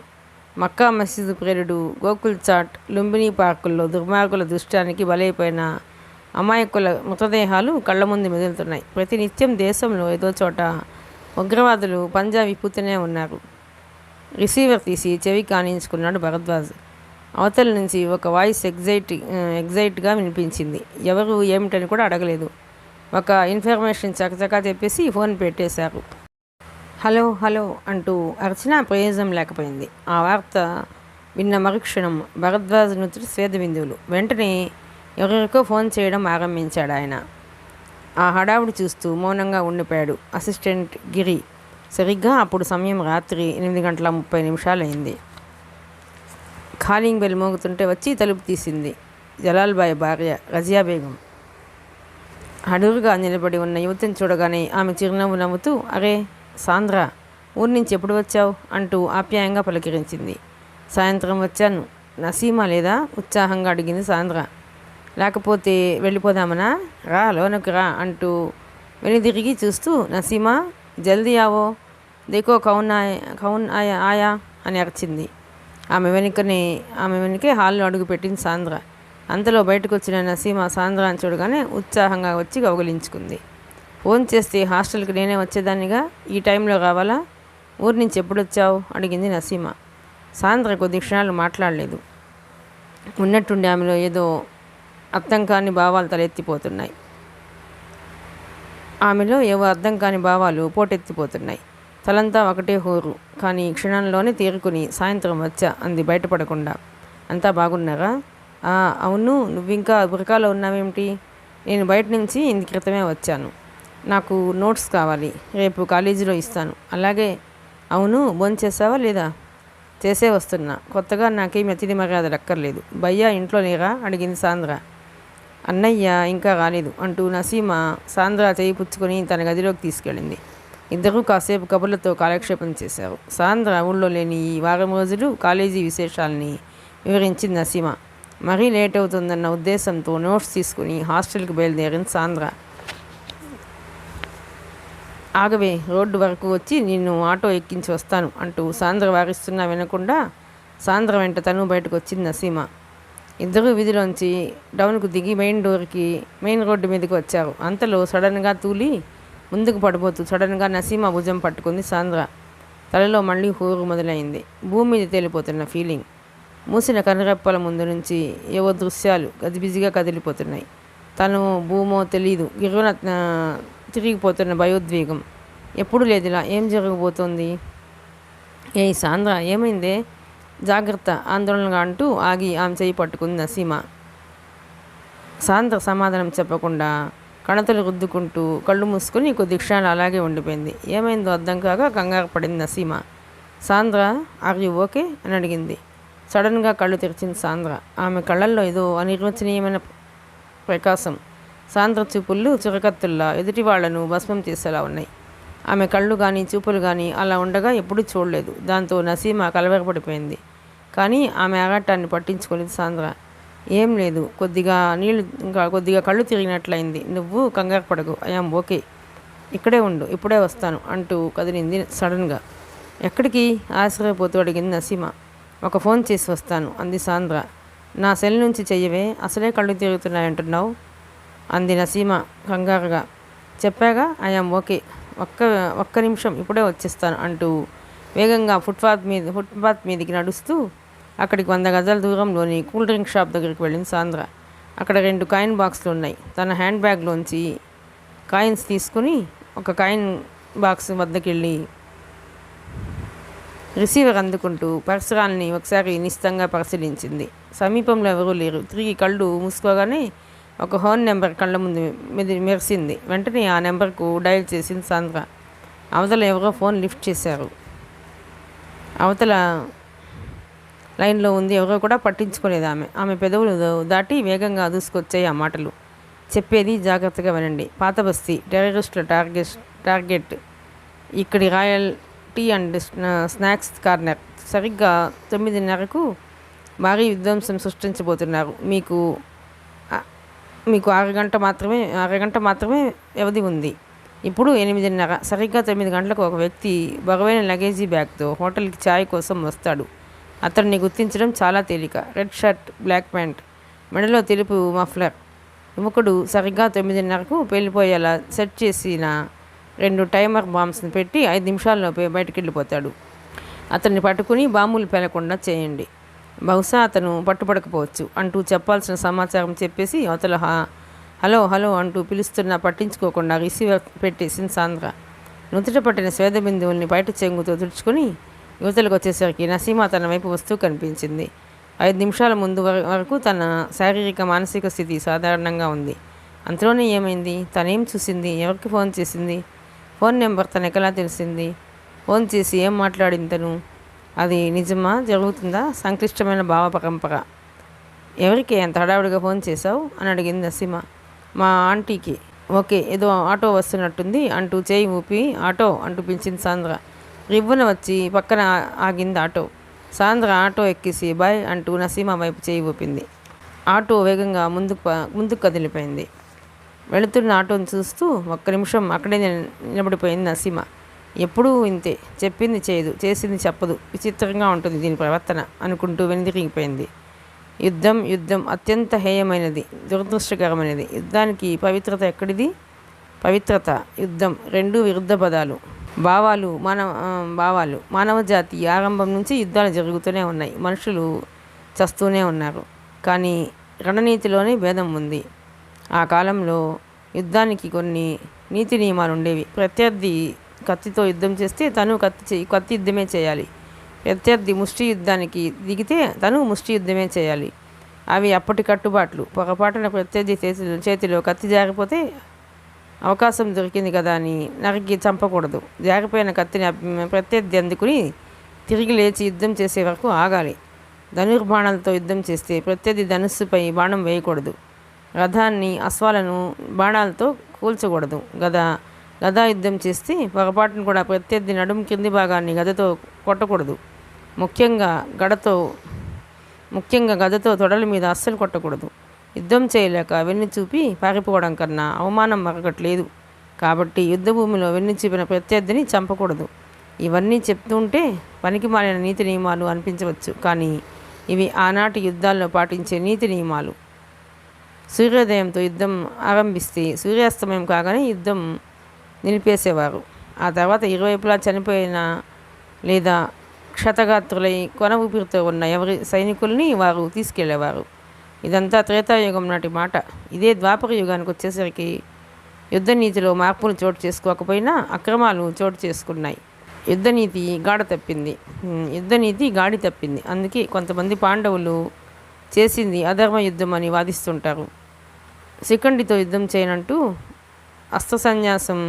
మక్కా మసీదు ప్రేరుడు, గోకుల్ చాట్, లుంబినీ పార్కుల్లో దుర్మార్గుల దృష్టానికి బలైపోయిన అమాయకుల మృతదేహాలు కళ్ళ ముందు మెదులుతున్నాయి. ప్రతినిత్యం దేశంలో ఏదో చోట ఉగ్రవాదులు పంజా విప్పుతూనే ఉన్నారు. రిసీవర్ తీసి చెవి కానించుకున్నాడు భరద్వాజ్. అవతల నుంచి ఒక వాయిస్ ఎగ్జైట్గా వినిపించింది. ఎవరు ఏమిటని కూడా అడగలేదు. ఒక ఇన్ఫర్మేషన్ చకచకా చెప్పేసి ఫోన్ పెట్టేశారు. హలో హలో అంటూ అర్చన ప్రయోజనం లేకపోయింది. ఆ వార్త విన్న మరుక్షణం భరద్వాజ్ నుదుటి స్వేద బిందువులు. వెంటనే ఎవరికో ఫోన్ చేయడం ఆరంభించాడు ఆయన. ఆ హడావుడి చూస్తూ మౌనంగా ఉండిపోయాడు అసిస్టెంట్ గిరి. సరిగ్గా అప్పుడు సమయం రాత్రి 8:30 అయింది. కాలింగ్ బెల్ మోగుతుంటే వచ్చి తలుపు తీసింది జలాల్బాయ్ భార్య రజియా బేగం. అడుగుగా నిలబడి ఉన్న యువతిని చూడగానే ఆమె చిరునవ్వు నవ్వుతూ, అరే సాంద్ర, ఊరి నుంచి ఎప్పుడు వచ్చావు అంటూ ఆప్యాయంగా పలకరించింది. సాయంత్రం వచ్చాను. నసీమా లేదా ఉత్సాహంగా అడిగింది సాంద్ర. లేకపోతే వెళ్ళిపోదామనా? రా లోనకు రా అంటూ వెనుదిరిగి చూస్తూ, నసీమా జల్దీ ఆవో, దేకో కౌన్ ఆయా అని అరిచింది. ఆమె వెనుకే హాల్లో అడుగు పెట్టింది సాంద్ర. అంతలో బయటకు వచ్చిన నసీమా సాంద్ర అని చూడగానే ఉత్సాహంగా వచ్చి కౌగిలించుకుంది. ఫోన్ చేస్తే హాస్టల్కి నేనే వచ్చేదాన్నిగా, ఈ టైంలో రావాలా? ఊరి నుంచి ఎప్పుడు వచ్చావు అడిగింది నసీమా. సాంద్ర కొద్ది క్షణాలు మాట్లాడలేదు. ఉన్నట్టుండి ఆమెలో ఏదో అర్థం కాని భావాలు తలెత్తిపోతున్నాయి. ఆమెలో ఏవో అర్థం కాని భావాలు పోటెత్తిపోతున్నాయి. తలంతా ఒకటే హోరు. కానీ క్షణంలోనే తేరుకుని సాయంత్రం వచ్చా అంది బయటపడకుండా. అంతా బాగున్నారా? అవును, నువ్వింకా బురకాలో ఉన్నావేమిటి? నేను బయట నుంచి ఇంటి క్రితమే వచ్చాను. నాకు నోట్స్ కావాలి, రేపు కాలేజీలో ఇస్తాను. అలాగే. అవును, భోంచేసావా లేదా? చేసే వస్తున్నా. కొత్తగా నాకేం అతిథి మర్యాదలు అక్కర్లేదు. భయ్యా ఇంట్లో లేరా అడిగింది సాంద్ర. అన్నయ్య ఇంకా రాలేదు అంటూ నసీమా సాంద్ర చేయి పుచ్చుకొని తన గదిలోకి తీసుకెళ్ళింది. ఇద్దరూ కాసేపు కబుర్లతో కాలక్షేపం చేశారు. సాంద్ర ఊళ్ళో లేని ఈ వారం రోజులు కాలేజీ విశేషాలని వివరించింది నసీమా. మరీ లేట్ అవుతుందన్న ఉద్దేశంతో నోట్స్ తీసుకుని హాస్టల్కి బయలుదేరింది సాంద్ర. ఆగవే, రోడ్డు వరకు వచ్చి నిన్ను ఆటో ఎక్కించి వస్తాను అంటూ సాంద్ర వారిస్తున్నా వినకుండా సాంద్ర వెంట తను బయటకు వచ్చింది నసీమా. ఇద్దరూ వీధిలోంచి డౌన్కు దిగి మెయిన్ రోడ్డు మీదకి వచ్చారు. అంతలో సడన్గా తూలి ముందుకు పడిపోతూ సడన్గా నసీమా భుజం పట్టుకుంది సాంద్ర. తలలో మళ్ళీ హోరు మొదలైంది. భూమి మీద తేలిపోతున్న ఫీలింగ్. మూసిన కనురెప్పల ముందు నుంచి ఏవో దృశ్యాలు గజిబిజిగా కదిలిపోతున్నాయి. తను భూమో తెలీదు. గిర్రున తిరిగిపోతున్న భయోద్వేగం. ఎప్పుడు లేదులా. ఏం జరగబోతోంది? సాంద్ర, ఏమైందే? జాగ్రత్త ఆందోళనగా అంటూ ఆగి ఆమె చేయి పట్టుకుంది నసీమా. సాంద్ర సమాధానం చెప్పకుండా కణతలు రుద్దుకుంటూ కళ్ళు మూసుకొని కొద్ది క్షణాలు అలాగే ఉండిపోయింది. ఏమైందో అర్థం కాక కంగారు పడింది నసీమా. సాంద్ర, ఆర్ యు ఓకే అని అడిగింది. సడన్గా కళ్ళు తెరిచింది సాంద్ర. ఆమె కళ్ళల్లో ఏదో అనిర్వచనీయమైన ప్రకాశం. సాంద్ర చూపుళ్ళు చురకత్తుల్లా ఎదుటి వాళ్లను భస్మం చేసేలా ఉన్నాయి. ఆమె కళ్ళు కానీ చూపులు కానీ అలా ఉండగా ఎప్పుడూ చూడలేదు. దాంతో నసీమా కలవరపడిపోయింది. కానీ ఆమె ఆగటాన్ని పట్టించుకోలేదు సాంద్ర. ఏం లేదు, కొద్దిగా కళ్ళు తిరిగినట్లయింది. నువ్వు కంగారు పడకు, ఐయామ్ ఓకే. ఇక్కడే ఉండు, ఇప్పుడే వస్తాను అంటూ కదిలింది సడన్గా. ఎక్కడికి? ఆశ్చర్యపోతూ అడిగింది నసీమా. ఒక ఫోన్ చేసి వస్తాను అంది సాంద్ర. నా సెల్ నుంచి చెయ్యవే, అసలే కళ్ళు తిరుగుతున్నాయంటున్నావు అంది నసీమా కంగారుగా. చెప్పాగా, ఐయామ్ ఓకే. ఒక్క నిమిషం, ఇప్పుడే వచ్చేస్తాను అంటూ వేగంగా ఫుట్పాత్ మీదకి నడుస్తూ అక్కడికి 100 గజాల దూరంలోని కూల్ డ్రింక్ షాప్ దగ్గరికి వెళ్ళింది సాంద్ర. అక్కడ 2 కాయిన్ బాక్సులు ఉన్నాయి. తన హ్యాండ్ బ్యాగ్లోంచి కాయిన్స్ తీసుకుని ఒక కాయిన్ బాక్స్ వద్దకు వెళ్ళి రిసీవర్ అందుకుంటూ పరిసరాల్ని ఒకసారి నిశ్చితంగా పరిశీలించింది. సమీపంలో ఎవరూ లేరు. తిరిగి కళ్ళు మూసుకోగానే ఒక హోన్ నెంబర్ కళ్ళ ముందు మెరిసింది. వెంటనే ఆ నెంబర్కు డయల్ చేసింది సాంద్ర. అవతల ఎవరో ఫోన్ లిఫ్ట్ చేశారు. అవతల లైన్లో ఉంది ఎవరో కూడా పట్టించుకోలేదు ఆమె పెదవులు దాటి వేగంగా దూసుకొచ్చాయి ఆ మాటలు. చెప్పేది జాగ్రత్తగా వినండి. పాత బస్తీ టెర్రరిస్టుల టార్గెట్ ఇక్కడి Royal tea and snacks Corner. సరిగ్గా 9:30కు భారీ విధ్వంసం సృష్టించబోతున్నారు. మీకు అరగంట మాత్రమే వ్యవధి ఉంది. ఇప్పుడు 8:30. సరిగ్గా 9 గంటలకు ఒక వ్యక్తి బరువైన లగేజీ బ్యాగ్తో హోటల్కి ఛాయ్ కోసం వస్తాడు. అతన్ని గుర్తించడం చాలా తేలిక. రెడ్ షర్ట్, బ్లాక్ ప్యాంట్, మెడలో తెలుపు మఫ్లర్. యువకుడు సరిగ్గా 9:30కు పేలిపోయేలా సెట్ చేసిన 2 టైమర్ బాంబ్స్ని పెట్టి 5 నిమిషాల్లోపే బయటికి వెళ్ళిపోతాడు. అతన్ని పట్టుకుని బాంబులు పేలకుండా చేయండి. బహుశా అతను పట్టుబడకపోవచ్చు అంటూ చెప్పాల్సిన సమాచారం చెప్పేసి అవతల హలో హలో అంటూ పిలుస్తున్నా పట్టించుకోకుండా రిసీవర్ పెట్టేసింది సాంద్ర. నుదుట పట్టిన స్వేద బిందువుల్ని బయట చెంగుతో తుడుచుకొని యువతలకు వచ్చేసరికి నసీమా తన వైపు వస్తూ కనిపించింది. 5 నిమిషాల ముందు వరకు తన శారీరక మానసిక స్థితి సాధారణంగా ఉంది. అంతలోనే ఏమైంది? తనేం చూసింది? ఎవరికి ఫోన్ చేసింది? ఫోన్ నెంబర్ తనకెలా తెలిసింది? ఫోన్ చేసి ఏం మాట్లాడింది తను? అది నిజమా? జరుగుతుందా? సంక్లిష్టమైన భావ పరంపర. ఎవరికి అంత హడావుడిగా ఫోన్ చేశావు అని అడిగింది నసీమ. మా ఆంటీకి. ఓకే, ఏదో ఆటో వస్తున్నట్టుంది అంటూ చేయి ఊపి ఆటో అంటూ పిలిచింది సాంద్ర. రివ్వున వచ్చి పక్కన ఆగింది ఆటో. సాంద్ర ఆటో ఎక్కేసి బాయ్ అంటూ నసీమ వైపు చేయి ఊపింది. ఆటో వేగంగా ముందుకు కదిలిపోయింది. వెళుతున్న ఆటోని చూస్తూ ఒక్క నిమిషం అక్కడే నిలబడిపోయింది నసీమ. ఎప్పుడూ ఇంతే, చెప్పింది చేయదు, చేసింది చెప్పదు, విచిత్రంగా ఉంటుంది దీని ప్రవర్తన అనుకుంటూ వెనుదిరిగిపోయింది. యుద్ధం యుద్ధం అత్యంత హేయమైనది, దురదృష్టకరమైనది. యుద్ధానికి పవిత్రత ఎక్కడిది? పవిత్రత, యుద్ధం రెండూ విరుద్ధ పదాలు. భావాలు మానవ జాతి ఆరంభం నుంచి యుద్ధాలు జరుగుతూనే ఉన్నాయి. మనుషులు చస్తూనే ఉన్నారు. కానీ రణనీతిలోనే భేదం ఉంది. ఆ కాలంలో యుద్ధానికి కొన్ని నీతి నియమాలు ఉండేవి. ప్రత్యర్థి కత్తితో యుద్ధం చేస్తే తను కత్తి యుద్ధమే చేయాలి. ప్రత్యర్థి ముష్టి యుద్ధానికి దిగితే తను ముష్టి యుద్ధమే చేయాలి. అవి అప్పటి కట్టుబాట్లు. పొరపాటున ప్రత్యర్థి చేతిలో కత్తి జారిపోతే అవకాశం దొరికింది కదా అని నరికి చంపకూడదు. జారిపోయిన కత్తిని ప్రత్యర్థి అందుకుని తిరిగి లేచి యుద్ధం చేసే వరకు ఆగాలి. ధనుర్బాణాలతో యుద్ధం చేస్తే ప్రత్యర్థి ధనుస్సుపై బాణం వేయకూడదు. రథాన్ని అశ్వాలను బాణాలతో కూల్చకూడదు. గదా యుద్ధం చేస్తే పొరపాటును కూడా ప్రత్యర్థి నడుము కింది భాగాన్ని గదతో కొట్టకూడదు. ముఖ్యంగా గదతో తొడల మీద అస్సలు కొట్టకూడదు. యుద్ధం చేయలేక వెన్ను చూపి పారిపోవడం కన్నా అవమానం మరొకట్లేదు. కాబట్టి యుద్ధభూమిలో వెన్ను చూపిన ప్రత్యర్థిని చంపకూడదు. ఇవన్నీ చెప్తుంటే పనికి మాలిన నీతి నియమాలు అనిపించవచ్చు, కానీ ఇవి ఆనాటి యుద్ధాల్లో పాటించే నీతి నియమాలు. సూర్యోదయంతో యుద్ధం ఆరంభిస్తే సూర్యాస్తమయం కాగానే యుద్ధం నిలిపేసేవారు. ఆ తర్వాత ఇరువైపులా చనిపోయిన లేదా క్షతగాత్రులై కొన ఊపిరితో ఉన్న ఎవరి సైనికుల్ని వారు తీసుకెళ్లేవారు. ఇదంతా త్రేతాయుగం నాటి మాట. ఇదే ద్వాపర యుగానికి వచ్చేసరికి యుద్ధ నీతిలో మార్పులు చోటు చేసుకోకపోయినా అక్రమాలు చోటు చేసుకున్నాయి. యుద్ధనీతి గాడి తప్పింది. అందుకే కొంతమంది పాండవులు చేసింది అధర్మ యుద్ధం అని వాదిస్తుంటారు. శిఖండితో యుద్ధం చేయనంటూ అస్త్రసన్యాసం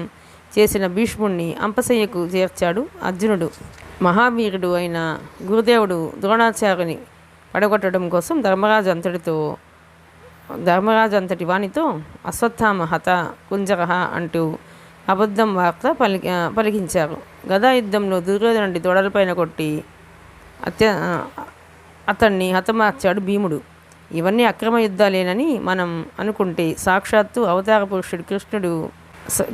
చేసిన భీష్ముణ్ణి అంపశయ్యకు చేర్చాడు అర్జునుడు. మహావీరుడు అయిన గురుదేవుడు ద్రోణాచార్యుని పడగొట్టడం కోసం ధర్మరాజు అంతటి వానితో అశ్వత్థామ హత కుంజరహ అంటూ అబద్ధం వార్త పలికించారు. గదా యుద్ధంలో దుర్యోధనుడి తొడలపైన కొట్టి అతన్ని హతమార్చాడు భీముడు. ఇవన్నీ అక్రమ యుద్ధాలేనని మనం అనుకుంటే సాక్షాత్తు అవతార పురుషుడు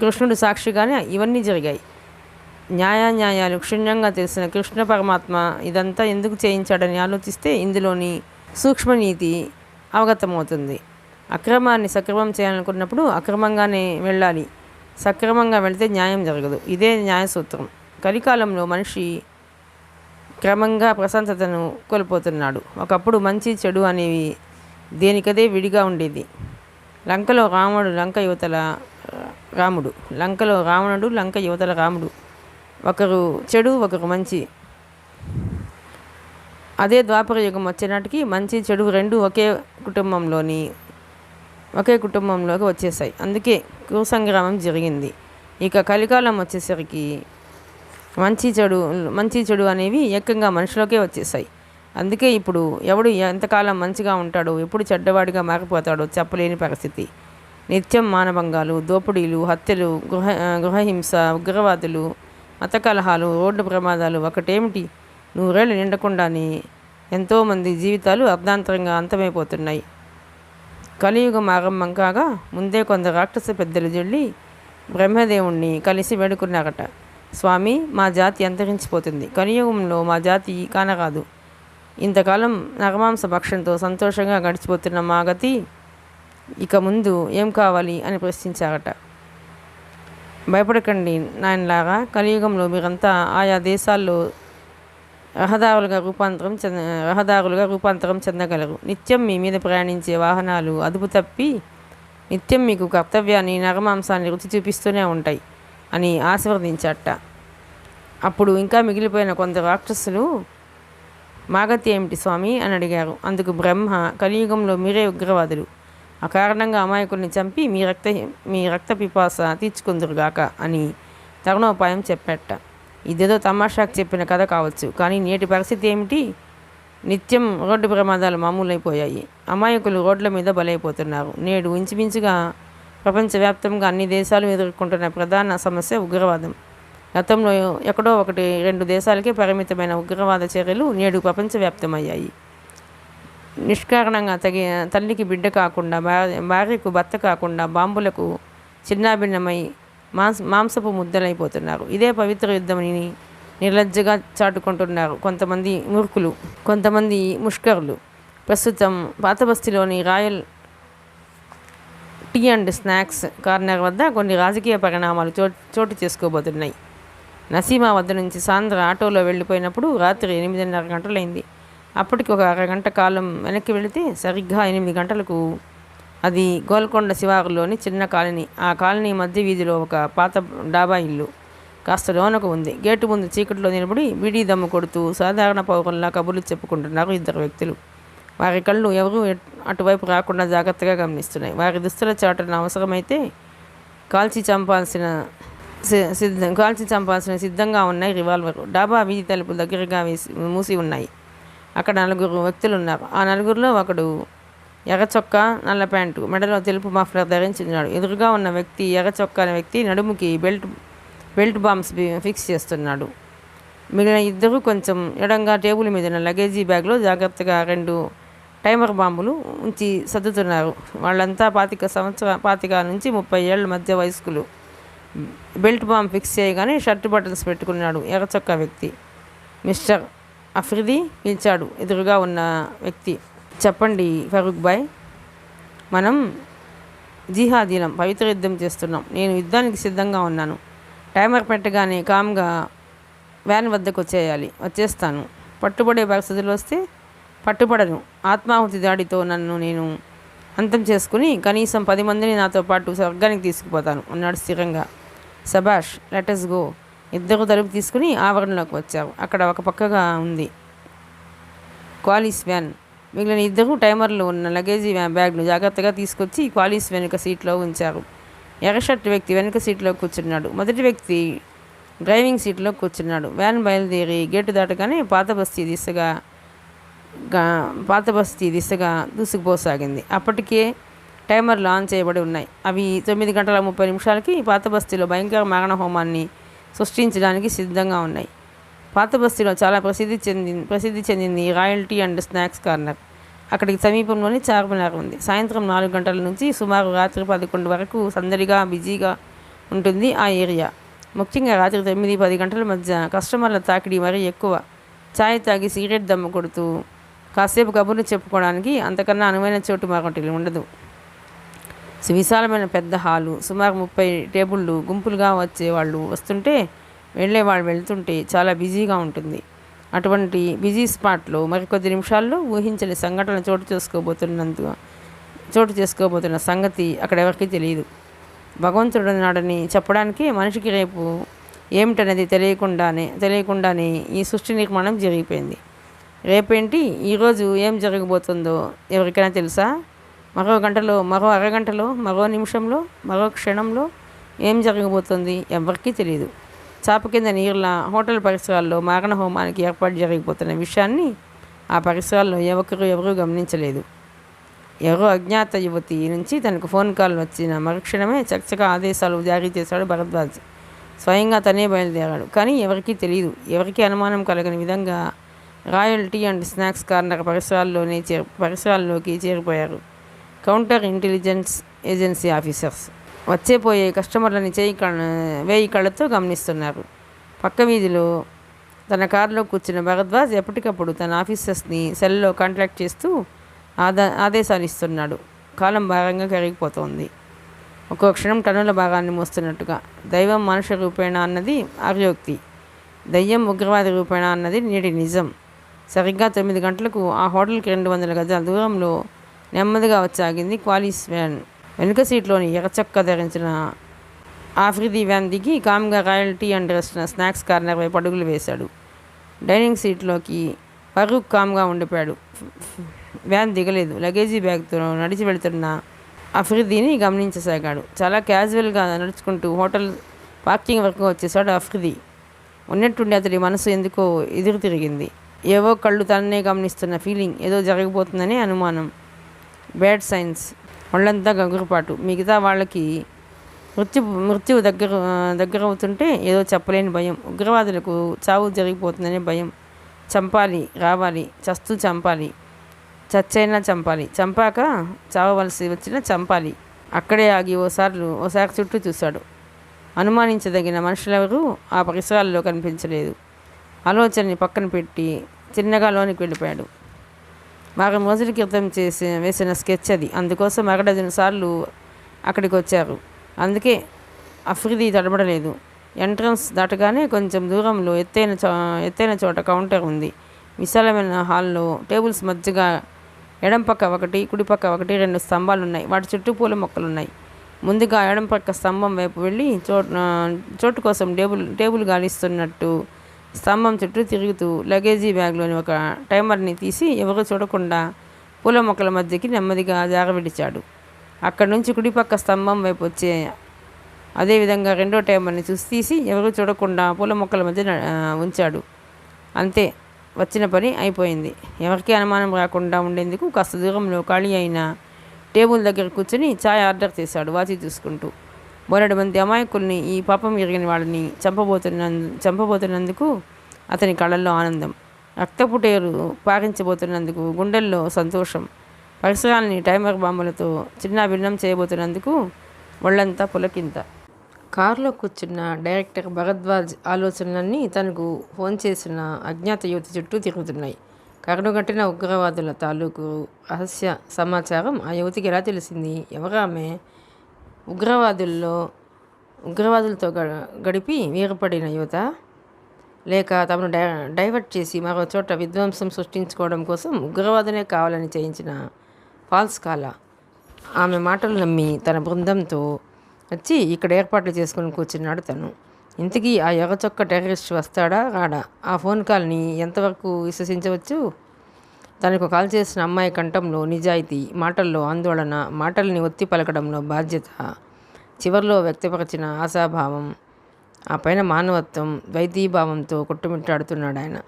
కృష్ణుడు సాక్షిగానే ఇవన్నీ జరిగాయి. న్యాయాలు క్షుణ్ణంగా తెలిసిన కృష్ణ పరమాత్మ ఇదంతా ఎందుకు చేయించాడని ఆలోచిస్తే ఇందులోని సూక్ష్మనీతి అవగతమవుతుంది. అక్రమాన్ని సక్రమం చేయాలనుకున్నప్పుడు అక్రమంగానే వెళ్ళాలి. సక్రమంగా వెళితే న్యాయం జరగదు. ఇదే న్యాయసూత్రం. కలికాలంలో మనిషి క్రమంగా ప్రశాంతతను కోల్పోతున్నాడు. ఒకప్పుడు మంచి చెడు అనేవి దేనికదే విడిగా ఉండేది. లంకలో రావణుడు లంక యువతల రాముడు. ఒకరు చెడు, ఒకరు మంచి. అదే ద్వాపర యుగం వచ్చేనాటికి మంచి చెడు రెండు ఒకే కుటుంబంలోకి వచ్చేసాయి. అందుకే కురుసంగ్రామం జరిగింది. ఇక కలికాలం వచ్చేసరికి మంచి చెడు అనేవి ఏకంగా మనిషిలోకే వచ్చేసాయి. అందుకే ఇప్పుడు ఎవడు ఎంతకాలం మంచిగా ఉంటాడో ఎప్పుడు చెడ్డవాడిగా మారిపోతాడో చెప్పలేని పరిస్థితి. నిత్యం మానభంగాలు, దోపిడీలు, హత్యలు, గృహహింస, ఉగ్రవాదులు, మత కలహాలు, రోడ్డు ప్రమాదాలు ఒకటేమిటి 100 ఏళ్ళు నిండకుండానే ఎంతోమంది జీవితాలు అర్ధాంతరంగా అంతమైపోతున్నాయి. కలియుగం ఆరంభం కాగా ముందే కొందరు రాక్షస పెద్దలు జల్లి బ్రహ్మదేవుణ్ణి కలిసి వేడుకున్నారట. స్వామి, మా జాతి అంతరించిపోతుంది. కలియుగంలో మా జాతి కానరాదు. ఇంతకాలం నరమాంస భక్షంతో సంతోషంగా గడిచిపోతున్న మా గతి ఇక ముందు ఏం కావాలి అని ప్రశ్నించారట. భయపడకండి నాయనలారా, కలియుగంలో మీరంతా ఆయా దేశాల్లో రహదారులుగా రూపాంతరం చెందగలరు. నిత్యం మీ మీద ప్రయాణించే వాహనాలు అదుపు తప్పి నిత్యం మీకు కర్తవ్యాన్ని నరమాంసాన్ని రుచి చూపిస్తూనే ఉంటాయి అని ఆశీర్వదించట. అప్పుడు ఇంకా మిగిలిపోయిన కొందరు రాక్షసులు మాగతి ఏమిటి స్వామి అని అడిగారు. అందుకు బ్రహ్మ, కలియుగంలో మీరే ఉగ్రవాదులు, ఆ కారణంగా అమాయకుల్ని చంపి మీ రక్త పిపాస తీర్చుకుందురుగాక అని తరుణోపాయం చెప్పేట. ఇదేదో తమాషాకు చెప్పిన కథ కావచ్చు, కానీ నేటి పరిస్థితి ఏమిటి? నిత్యం రోడ్డు ప్రమాదాలు మామూలైపోయాయి. అమాయకులు రోడ్ల మీద బలైపోతున్నారు. నేడు ఇంచుమించుగా ప్రపంచవ్యాప్తంగా అన్ని దేశాలు ఎదుర్కొంటున్న ప్రధాన సమస్య ఉగ్రవాదం. గతంలో ఎక్కడో 1-2 దేశాలకే పరిమితమైన ఉగ్రవాద చర్యలు నేడు ప్రపంచవ్యాప్తమయ్యాయి. నిష్కారణంగా తల్లికి బిడ్డ కాకుండా, భార్యకు భర్త కాకుండా బాంబులకు చిన్నాభిన్నమై మాంసపు ముద్దలైపోతున్నారు. ఇదే పవిత్ర యుద్ధమని నిర్లజ్జగా చాటుకుంటున్నారు కొంతమంది మూర్ఖులు, కొంతమంది ముష్కరులు. ప్రస్తుతం పాతబస్తీలోని royal tea and snacks corner వద్ద కొన్ని రాజకీయ పరిణామాలు చోటు చేసుకోబోతున్నాయి. నసీమా వద్ద నుంచి సాంద్ర ఆటోలో వెళ్ళిపోయినప్పుడు రాత్రి 8:30 గంటలైంది. అప్పటికి ఒక అరగంట కాలం వెనక్కి వెళితే సరిగ్గా 8 గంటలకు అది గోల్కొండ శివారులోని చిన్న కాలనీ. ఆ కాలనీ మధ్య వీధిలో ఒక పాత డాబా ఇల్లు కాస్త లోనకు ఉంది. గేటు ముందు చీకట్లో నిలబడి బీడీ దమ్ము కొడుతూ సాధారణ పౌరుల్లా కబుర్లు చెప్పుకుంటున్నారు 2 వ్యక్తులు. వారి కళ్ళు ఎవరూ అటువైపు రాకుండా జాగ్రత్తగా గమనిస్తున్నాయి. వారి దుస్తుల చాటున అవసరమైతే కాల్చి చంపాల్సిన సిద్ధంగా ఉన్నాయి రివాల్వర్. డాబా వీధి తలుపులు దగ్గరగా మూసి ఉన్నాయి. అక్కడ 4 వ్యక్తులు ఉన్నారు. ఆ 4గురిలో ఒకడు ఎర్ర చొక్కా, నల్ల ప్యాంటు, మెడలో తెలుపు మఫ్లర్ ధరించున్నాడు. ఎదురుగా ఉన్న వ్యక్తి, ఎర్ర చొక్కా వ్యక్తి నడుముకి బెల్ట్ బాంబ్స్ ఫిక్స్ చేస్తున్నాడు. మిగిలిన 2 కొంచెం ఎడంగా టేబుల్ మీద ఉన్న లగేజీ బ్యాగ్లో జాగ్రత్తగా 2 టైమర్ బాంబులు ఉంచి సర్దుతున్నారు. వాళ్ళంతా 25 నుంచి 30 ఏళ్ల మధ్య వయస్కులు. బెల్ట్ బాంబ్ ఫిక్స్ చేయగానే షర్ట్ బటన్స్ పెట్టుకున్నాడు ఎర్ర చొక్కా వ్యక్తి. మిస్టర్ అఫ్రిది పిలిచాడు ఎదురుగా ఉన్న వ్యక్తి. చెప్పండి ఫరూక్ భాయ్, మనం జిహాదీలం, పవిత్ర యుద్ధం చేస్తున్నాం. నేను యుద్ధానికి సిద్ధంగా ఉన్నాను. టైమర్ పెట్టగానే కామ్గా వ్యాన్ వద్దకు వచ్చేస్తాను. పట్టుబడే పరిస్థితులు వస్తే పట్టుబడను. ఆత్మాహుతి దాడితో నన్ను నేను అంతం చేసుకుని కనీసం 10 మందిని నాతో పాటు స్వర్గానికి తీసుకుపోతాను అన్నాడు స్థిరంగా. సబాష్, లెటస్ గో. 2 తలుపు తీసుకుని ఆవరణలోకి వచ్చారు. అక్కడ ఒక పక్కగా ఉంది క్వాలిస్ వ్యాన్. మిగిలిన 2 టైమర్లు ఉన్న లగేజీ బ్యాగ్ను జాగ్రత్తగా తీసుకొచ్చి క్వాలిస్ వెనుక సీట్లో ఉంచారు. ఎర్ర షర్ట్ వ్యక్తి వెనుక సీట్లో కూర్చున్నాడు. మొదటి వ్యక్తి డ్రైవింగ్ సీట్లో కూర్చున్నాడు. వ్యాన్ బయలుదేరి గేటు దాటగానే పాత బస్తీ దిశగా దూసుకుపోసాగింది. అప్పటికే టైమర్లు ఆన్ చేయబడి ఉన్నాయి. అవి 9:30 పాత బస్తీలో భయంకర మారణ హోమాన్ని సృష్టించడానికి సిద్ధంగా ఉన్నాయి. పాత బస్తీలో చాలా ప్రసిద్ధి చెందింది Royal tea and snacks Corner. అక్కడికి సమీపంలోని చార్మినార్ ఉంది. సాయంత్రం 4 గంటల నుంచి సుమారు రాత్రి 11 వరకు సందడిగా బిజీగా ఉంటుంది ఆ ఏరియా. ముఖ్యంగా రాత్రి 9-10 గంటల మధ్య కస్టమర్ల తాకిడి మరీ ఎక్కువ. ఛాయ్ తాగి సిగరెట్ దమ్ము కొడుతూ కాసేపు కబుర్లు చెప్పుకోవడానికి అంతకన్నా అనువైన చోటు మరొకటి ఉండదు. విశాలమైన పెద్ద హాలు, సుమారు 30 టేబుళ్ళు, గుంపులుగా వచ్చేవాళ్ళు వస్తుంటే వెళ్ళేవాళ్ళు వెళ్తుంటే చాలా బిజీగా ఉంటుంది. అటువంటి బిజీ స్పాట్లో మరికొద్ది నిమిషాల్లో ఊహించని సంఘటన చోటు చేసుకోబోతున్న సంగతి అక్కడెవరికీ తెలియదు. భగవంతుడున్నాడని చెప్పడానికి మనిషికి రేపు ఏమిటనేది తెలియకుండానే ఈ సృష్టి నిర్మాణం జరిగిపోయింది. రేపేంటి, ఈరోజు ఏం జరగబోతుందో ఎవరికైనా తెలుసా? మరో గంటలో, మరో అరగంటలో, మరో నిమిషంలో, మరో క్షణంలో ఏం జరగబోతుంది ఎవరికీ తెలియదు. చాప కింద నీరుల హోటల్ పరిసరాల్లో మారణ హోమానికి ఏర్పాటు జరిగిపోతున్న విషయాన్ని ఆ పరిసరాల్లో ఎవరూ గమనించలేదు. ఎవరో అజ్ఞాత యువతి నుంచి తనకు ఫోన్ కాల్ వచ్చిన మరుక్షణమే చకచకా ఆదేశాలు జారీ చేశాడు భరద్వాజ్. స్వయంగా తనే బయలుదేరాడు. కానీ ఎవరికీ తెలియదు. ఎవరికీ అనుమానం కలగని విధంగా royal tea and snacks corner పరిసరాల్లోకి చేరిపోయారు కౌంటర్ ఇంటెలిజెన్స్ ఏజెన్సీ ఆఫీసర్స్. వచ్చేపోయే కస్టమర్లని వేయి కళ్ళతో గమనిస్తున్నారు. పక్క వీధిలో తన కారులో కూర్చున్న భరద్వాజ్ ఎప్పటికప్పుడు తన ఆఫీసర్స్ని సెల్లో కాంటాక్ట్ చేస్తూ ఆదేశాలు ఇస్తున్నాడు. కాలం భారంగా కరిగిపోతోంది. ఒక్కో క్షణం టన్నుల భాగాన్ని మోస్తున్నట్టుగా. దైవం మనుష్య రూపేణ అన్నది ఆర్యోక్తి, దయ్యం ఉగ్రవాది రూపేణ అన్నది నేటి నిజం. సరిగ్గా 9 గంటలకు ఆ హోటల్కి 200 గజాల దూరంలో నెమ్మదిగా వచ్చాగింది క్వాలిస్ వ్యాన్. వెనుక సీట్లోని ఎర్రచొక్కా ధరించిన ఆఫ్రిదీ వ్యాన్ దిగి కామ్గా Royal tea and snacks Corner వైపు అడుగులు వేశాడు. డైనింగ్ సీట్లోకి ఫరూక్ కామ్గా ఉండిపోయాడు. వ్యాన్ దిగలేదు. లగేజీ బ్యాగ్తో నడిచి వెళుతున్న అఫ్రిదీని గమనించసాగాడు. చాలా క్యాజువల్గా నడుచుకుంటూ హోటల్ పార్కింగ్ వరకు వచ్చేసాడు అఫ్రిదీ. ఉన్నట్టుండి అతడి మనసు ఎందుకో ఎదురు తిరిగింది. ఏవో కళ్ళు తననే గమనిస్తున్న ఫీలింగ్, ఏదో జరగబోతుందనే అనుమానం. Bad science. ఒళ్ళంతా గగురుపాటు. మిగతా వాళ్ళకి మృత్యువు దగ్గర అవుతుంటే ఏదో చెప్పలేని భయం. ఉగ్రవాదులకు చావు జరిగిపోతుందనే భయం. చంపాలి, రావాలి, చస్తూ చంపాలి, చచ్చైనా చంపాలి, చంపాక చావవలసి వచ్చినా చంపాలి. అక్కడే ఆగి ఓసారి చుట్టూ చూశాడు. అనుమానించదగిన మనుషులెవరూ ఆ పరిసరాల్లో కనిపించలేదు. ఆలోచనని పక్కన పెట్టి చిన్నగా లోనికి వెళ్ళిపోయాడు. వారం రోజుల క్రితం వేసిన స్కెచ్ అది. అందుకోసం అరడజను సార్లు అక్కడికి వచ్చారు. అందుకే అఫ్రిదీ తడబడలేదు. ఎంట్రన్స్ దాటగానే కొంచెం దూరంలో ఎత్తైన చోట కౌంటర్ ఉంది. విశాలమైన హాల్లో టేబుల్స్ మధ్యగా ఎడం పక్క ఒకటి, కుడి పక్క ఒకటి, 2 స్తంభాలున్నాయి. వాటి చుట్టూ పూల మొక్కలున్నాయి. ముందుగా ఎడం పక్క స్తంభం వైపు వెళ్ళి చోటు కోసం టేబుల్ గాలిస్తున్నట్టు స్తంభం చుట్టూ తిరుగుతూ లగేజీ బ్యాగ్లోని ఒక టైమర్ని తీసి ఎవరూ చూడకుండా పూల మొక్కల మధ్యకి నెమ్మదిగా జారవిడిచాడు. అక్కడి నుంచి కుడిపక్క స్తంభం వైపు వచ్చే అదేవిధంగా 2వ టైమర్ని తీసి ఎవరూ చూడకుండా పూల మొక్కల మధ్య ఉంచాడు. అంతే, వచ్చిన పని అయిపోయింది. ఎవరికీ అనుమానం రాకుండా ఉండేందుకు కాస్త దూరంలో ఖాళీ అయిన టేబుల్ దగ్గర కూర్చొని ఛాయ్ ఆర్డర్ చేశాడు వాచి చూసుకుంటూ. బోలెడు మంది అమాయకుల్ని, ఈ పాపం ఎరిగిన వాళ్ళని చంపబోతున్నందుకు అతని కళ్ళల్లో ఆనందం. రక్తపుటేరు పారించబోతున్నందుకు గుండెల్లో సంతోషం. పరిసరాలని టైమర్ బాంబులతో చిన్న భిన్నం చేయబోతున్నందుకు ఒళ్ళంతా పులకింత. కారులో కూర్చున్న డైరెక్టర్ భరద్వాజ్ ఆలోచనలన్నీ తనకు ఫోన్ చేసిన అజ్ఞాత యువతి చుట్టూ తిరుగుతున్నాయి. కరుడుగట్టిన ఉగ్రవాదుల తాలూకు రహస్య సమాచారం ఆ యువతికి ఎలా తెలిసింది? ఎవరామె? ఉగ్రవాదులతో గడిపి వీరపడిన యువత, లేక తమను డైవర్ట్ చేసి మరో చోట విధ్వంసం సృష్టించుకోవడం కోసం ఉగ్రవాదులే కావాలని చేయించిన ఫాల్స్ కాలా? ఆమె మాటలు నమ్మి తన బృందంతో వచ్చి ఇక్కడ ఏర్పాట్లు చేసుకుని కూర్చున్నాడు తను. ఇంతకీ ఆ ఎర్రచొక్క టెర్రరిస్ట్ వస్తాడా రాడా? ఆ ఫోన్ కాల్ని ఎంతవరకు విశ్వసించవచ్చు? తనకు కాల్ చేసిన అమ్మాయి కంఠంలో నిజాయితీ, మాటల్లో ఆందోళన, మాటల్ని ఒత్తి పలకడంలో బాధ్యత, చివర్లో వ్యక్తపరిచిన ఆశాభావం, ఆ పైన మానవత్వం, ద్వైతీభావంతో కొట్టుమిట్టాడుతున్నాడు ఆయన.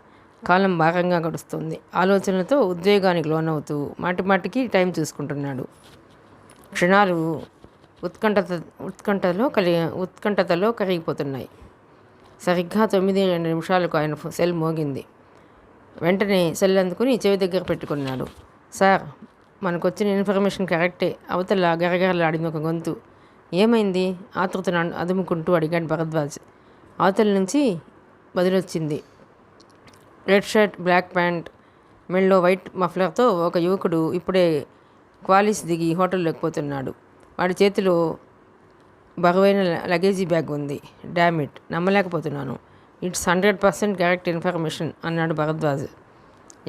కాలం భారంగా గడుస్తుంది. ఆలోచనలతో ఉద్వేగానికి లోనవుతూ మాటిమాటికి టైం చూసుకుంటున్నాడు. క్షణాలు ఉత్కంఠతలో కరిగిపోతున్నాయి. సరిగ్గా 9:02 ఆయన సెల్ మోగింది. వెంటనే సెల్ అందుకుని చెవి దగ్గర పెట్టుకున్నాడు. సార్, మనకొచ్చిన ఇన్ఫర్మేషన్ కరెక్టే. అవతల గరగరలాడింది ఒక గొంతు. ఏమైంది? ఆతృతను అదుముకుంటూ అడిగాడు భరద్వాజ్. అవతల నుంచి బదిలొచ్చింది. రెడ్ షర్ట్, బ్లాక్ ప్యాంట్, మెళ్ళో వైట్ మఫ్లర్తో ఒక యువకుడు ఇప్పుడే క్వాలిస్ దిగి హోటల్లోకి పోతున్నాడు. వాడి చేతిలో బరువైన లగేజీ బ్యాగ్ ఉంది. డామిట్, నమ్మలేకపోతున్నాను. ఇట్స్ 100% కరెక్ట్ ఇన్ఫర్మేషన్ అన్నాడు Bharadwaj.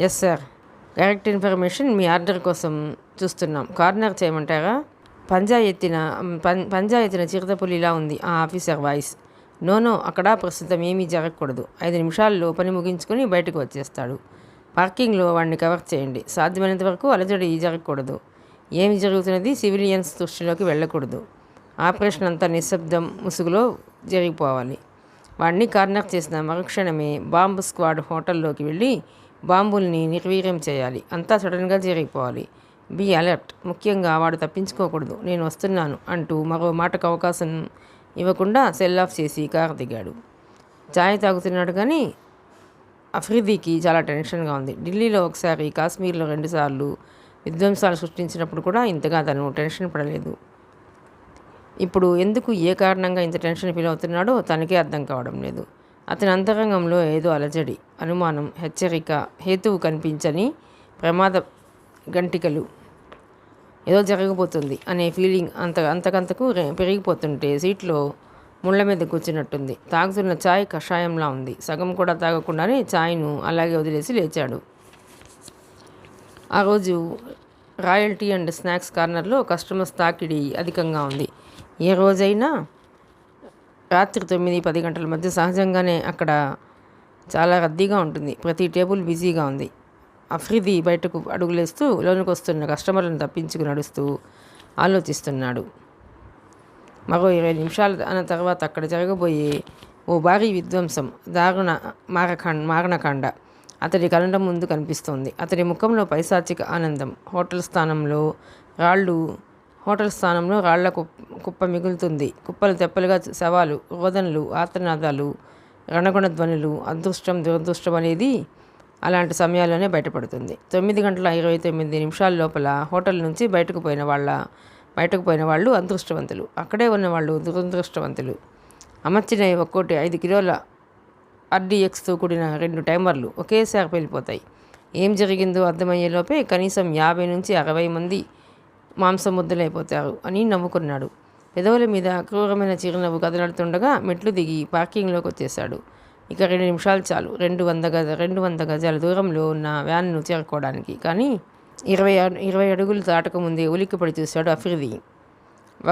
Yes sir, correct information. మీ ఆర్డర్ కోసం చూస్తున్నాం. కార్నర్ చేయమంటారా? పంజా ఎత్తిన చిరుతపులిలా ఉంది ఆ ఆఫీసర్ వాయిస్. నో, అక్కడ ప్రస్తుతం ఏమీ జరగకూడదు. 5 నిమిషాల్లో పని ముగించుకొని బయటకు వచ్చేస్తాడు. పార్కింగ్లో వాడిని కవర్ చేయండి. సాధ్యమైనంత వరకు అలజడి జరగకూడదు. ఏమి జరుగుతున్నది సివిలియన్స్ దృష్టిలోకి వెళ్ళకూడదు. ఆపరేషన్ అంతా నిశ్శబ్దం, ముసుగులో జరిగిపోవాలి. వాడిని కార్నర్ చేసిన మరుక్షణమే బాంబు స్క్వాడ్ హోటల్లోకి వెళ్ళి బాంబుల్ని నిర్వీర్యం చేయాలి. అంతా సడన్గా జరిగిపోవాలి. Be alert. ముఖ్యంగా వాడు తప్పించుకోకూడదు. నేను వస్తున్నాను అంటూ మరో మాటకు అవకాశం ఇవ్వకుండా సెల్ ఆఫ్ చేసి కారు దిగాడు. ఛాయ్ తాగుతున్నాడు కానీ అఫ్రిదీకి చాలా టెన్షన్గా ఉంది. ఢిల్లీలో ఒకసారి, కాశ్మీర్లో 2 సార్లు విధ్వంసాలు సృష్టించినప్పుడు కూడా ఇంతగా తను టెన్షన్ పడలేదు. ఇప్పుడు ఎందుకు, ఏ కారణంగా ఇంత టెన్షన్ ఫీల్ అవుతున్నాడో తనకే అర్థం కావడం లేదు. అతని అంతరంగంలో ఏదో అలజడి, అనుమానం, హెచ్చరిక, హేతువు కనిపించని ప్రమాద గంటికలు. ఏదో జరగబోతుంది అనే ఫీలింగ్ అంతకంతకు పెరిగిపోతుంటే సీట్లో ముళ్ళ మీద కూర్చున్నట్టుంది. తాగుతున్న ఛాయ్ కషాయంలా ఉంది. సగం కూడా తాగకుండానే ఛాయ్ను అలాగే వదిలేసి లేచాడు. ఆ రోజు రాయల్ టీ అండ్ స్నాక్స్ కార్నర్లో కస్టమర్స్ తాకిడి అధికంగా ఉంది. ఏ రోజైనా రాత్రి 9-10 గంటల మధ్య సహజంగానే అక్కడ చాలా రద్దీగా ఉంటుంది. ప్రతి టేబుల్ బిజీగా ఉంది. అఫ్రిది బయటకు అడుగులేస్తూ లోనికి వస్తున్న కస్టమర్లను తప్పించుకు నడుస్తూ ఆలోచిస్తున్నాడు. మరో 20 నిమిషాల తర్వాత అక్కడ జరగబోయే ఓ భారీ విధ్వంసం, దారుణ మారణకాండ అతడి కళ్ళ ముందు కనిపిస్తోంది. అతడి ముఖంలో పైశాచిక ఆనందం. హోటల్ స్థానంలో రాళ్ల కుప్ప మిగులుతుంది. కుప్పలు తెప్పలుగా శవాలు, రోదనలు, ఆర్తనాదాలు, రణగుణ ధ్వనులు. అదృష్టం దురదృష్టం అనేది అలాంటి సమయాల్లోనే బయటపడుతుంది. 9:29 లోపల హోటల్ నుంచి బయటకు పోయిన వాళ్ళు అదృష్టవంతులు, అక్కడే ఉన్నవాళ్ళు దురదృష్టవంతులు. అమర్చిన ఒక్కోటి 5 కిలోల RDXతో కూడిన 2 టైమర్లు ఒకేసారి వెళ్ళిపోతాయి. ఏం జరిగిందో అర్థమయ్యేలోపే కనీసం 50-60 మంది మాంసం ముద్దలైపోతారు అని నవ్వుకున్నాడు. పెదవుల మీద క్రూరమైన చిరునవ్వు కదలాడుతుండగా మెట్లు దిగి పార్కింగ్లోకి వచ్చేశాడు. ఇక 2 నిమిషాలు చాలు 200 గజాల దూరంలో ఉన్న వ్యాన్ను చేరుకోవడానికి. కానీ 20 అడుగులు దాటకముందే ఉలిక్కిపడి చూశాడు అఫ్రిది.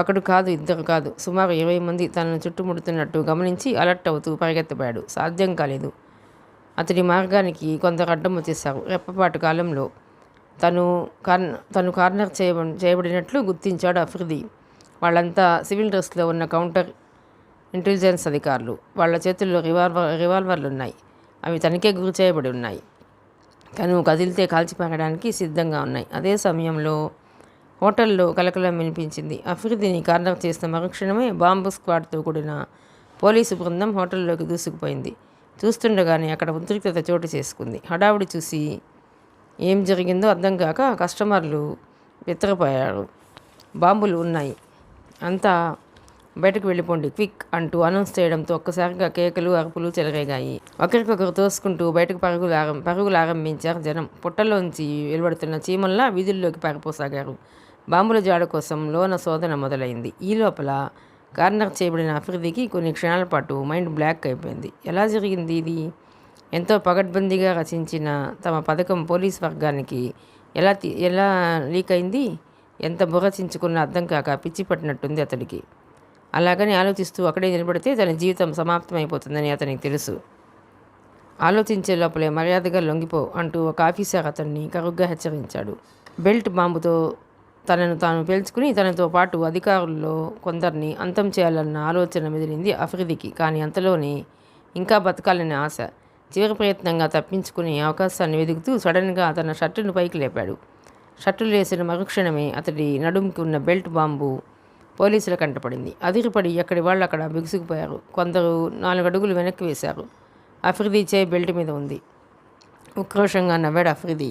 ఒకడు కాదు, ఇద్దరు కాదు, సుమారు 20 మంది తనను చుట్టుముడుతున్నట్టు గమనించి అలర్ట్ అవుతూ పరిగెత్తబోయాడు. సాధ్యం కాలేదు. అతడి మార్గానికి కొందరు అడ్డం వచ్చేశారు. రెప్పపాటు కాలంలో తను కార్నర్ చేయబడినట్లు గుర్తించాడు అఫ్రిది. వాళ్ళంతా సివిల్ డ్రెస్లో ఉన్న కౌంటర్ ఇంటెలిజెన్స్ అధికారులు. వాళ్ళ చేతుల్లో రివాల్వర్లు ఉన్నాయి. అవి తనకే గురి చేయబడి ఉన్నాయి. తను కదిలితే కాల్చిపారడానికి సిద్ధంగా ఉన్నాయి. అదే సమయంలో హోటల్లో కలకలం వినిపించింది. అఫ్రిదిని కార్నర్ చేసిన మరుక్షణమే బాంబు స్క్వాడ్తో కూడిన పోలీసు బృందం హోటల్లోకి దూసుకుపోయింది. చూస్తుండగానే అక్కడ ఉద్రిక్తత చోటు చేసుకుంది. హడావుడి చూసి ఏం జరిగిందో అర్థం కాక కస్టమర్లు వెతకపోయారు. బాంబులు ఉన్నాయి, అంతా బయటకు వెళ్ళిపోండి, క్విక్ అంటూ అనౌన్స్ చేయడంతో ఒక్కసారిగా కేకలు, అరుపులు చెలరేగాయి. ఒకరికొకరు తోసుకుంటూ బయటకు పరుగులు ఆరంభించారు జనం. పుట్టలోంచి వెలువడుతున్న చీమల్లా వీధుల్లోకి పారిపోసాగారు. బాంబుల జాడ కోసం లోన శోధన మొదలైంది. ఈ లోపల కార్నర్ చేయబడిన అఫ్రిదికి కొన్ని క్షణాల పాటు మైండ్ బ్లాక్ అయిపోయింది. ఎలా జరిగింది ఇది? ఎంతో పగడ్బందీగా రచించిన తమ పథకం పోలీస్ వర్గానికి ఎలా లీక్ అయింది? ఎంత బుర్రచించుకున్నా అర్థం కాక పిచ్చి పట్టినట్టుంది అతడికి. అలాగని ఆలోచిస్తూ అక్కడే నిలబడితే తన జీవితం సమాప్తమైపోతుందని అతనికి తెలుసు. ఆలోచించే లోపలే మర్యాదగా లొంగిపో అంటూ ఒక ఆఫీసర్ అతన్ని కరుగ్గా హెచ్చరించాడు. బెల్ట్ బాంబుతో తనను తాను పేల్చుకుని తనతో పాటు అధికారుల్లో కొందరిని అంతం చేయాలన్న ఆలోచన మెదిలింది అఫ్రిదికి. కానీ అంతలోనే ఇంకా బతకాలనే ఆశ. చివరి ప్రయత్నంగా తప్పించుకునే అవకాశాన్ని వెతుకుతూ సడన్గా తన షర్టును పైకి లేపాడు. షర్టులు వేసిన మరుక్షణమే అతడి నడుముకి ఉన్న బెల్ట్ బాంబు పోలీసుల కంటపడింది. అదిరిపడి ఎక్కడి వాళ్ళు అక్కడ బిగుసుకుపోయారు. కొందరు 4 అడుగులు వెనక్కి వేశారు. అఫ్రిది చేయి బెల్ట్ మీద ఉంది. ఉక్రోషంగా నవ్వాడు అఫ్రిది.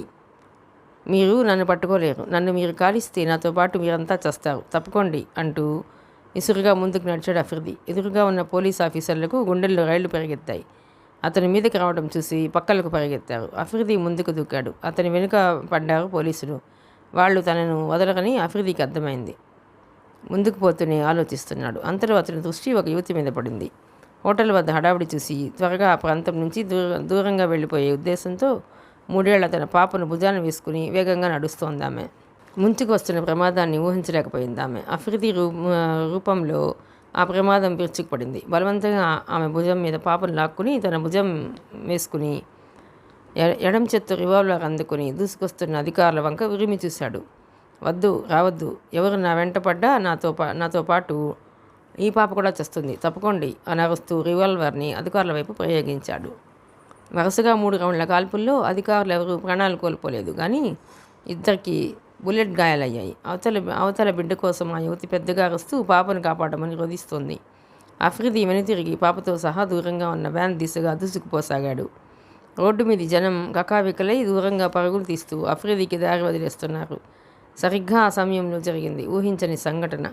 మీరు నన్ను పట్టుకోలేరు. నన్ను మీరు కాలిస్తే నాతో పాటు మీరంతా చస్తారు. తప్పుకోండి అంటూ ఇసురుగా ముందుకు నడిచాడు అఫ్రిది. ఎదురుగా ఉన్న పోలీస్ ఆఫీసర్లకు గుండెల్లో రైళ్లు పరిగెత్తాయి. అతని మీదకి రావడం చూసి పక్కలకు పరిగెత్తారు. అఫ్రిది ముందుకు దూకాడు. అతని వెనుక పడ్డారు పోలీసులు. వాళ్ళు తనను వదలరని అఫ్రిదికి అర్థమైంది. ముందుకు పోతూనే ఆలోచిస్తున్నాడు. అంతలో అతని దృష్టి ఒక యువతి మీద పడింది. హోటల్ వద్ద హడావిడి చూసి త్వరగా ఆ ప్రాంతం నుంచి దూరంగా వెళ్ళిపోయే ఉద్దేశంతో 3 ఏళ్ల తన పాపను భుజాన వేసుకుని వేగంగా నడుస్తోందామె. ముంచుకు వస్తున్న ప్రమాదాన్ని ఊహించలేకపోయింది ఆమె. అఫ్రిది రూపంలో ఆ ప్రమాదం విరుచుకుపడింది. బలవంతంగా ఆమె భుజం మీద పాపను లాక్కుని తన భుజం వేసుకుని ఎడం చేత్తో రివాల్వర్ అందుకుని దూసుకొస్తున్న అధికారుల వంక ఉరిమి చూశాడు. వద్దు, రావద్దు, ఎవరు నా వెంట పడ్డా నాతో పాటు ఈ పాప కూడా చస్తుంది, తప్పుకోండి అని అరుస్తూ రివాల్వర్ని అధికారుల వైపు ప్రయోగించాడు. వరుసగా 3 రౌండ్ల కాల్పుల్లో అధికారులు ఎవరూ ప్రాణాలు కోల్పోలేదు. కానీ ఇద్దరికి బుల్లెట్ గాయాలయ్యాయి. అవతల బిడ్డ కోసం ఆ యువతి పెద్దగా అరుస్తూ పాపను కాపాడమని రోధిస్తోంది. అఫ్రిది వెనుతిరిగి పాపతో సహా దూరంగా ఉన్న వ్యాన్ దిశగా దూసుకుపోసాగాడు. రోడ్డు మీద జనం కకావికలై దూరంగా పరుగులు తీస్తూ అఫ్రిదికి దారి వదిలేస్తున్నారు. సరిగ్గా ఆ సమయంలో జరిగింది ఊహించని సంఘటన.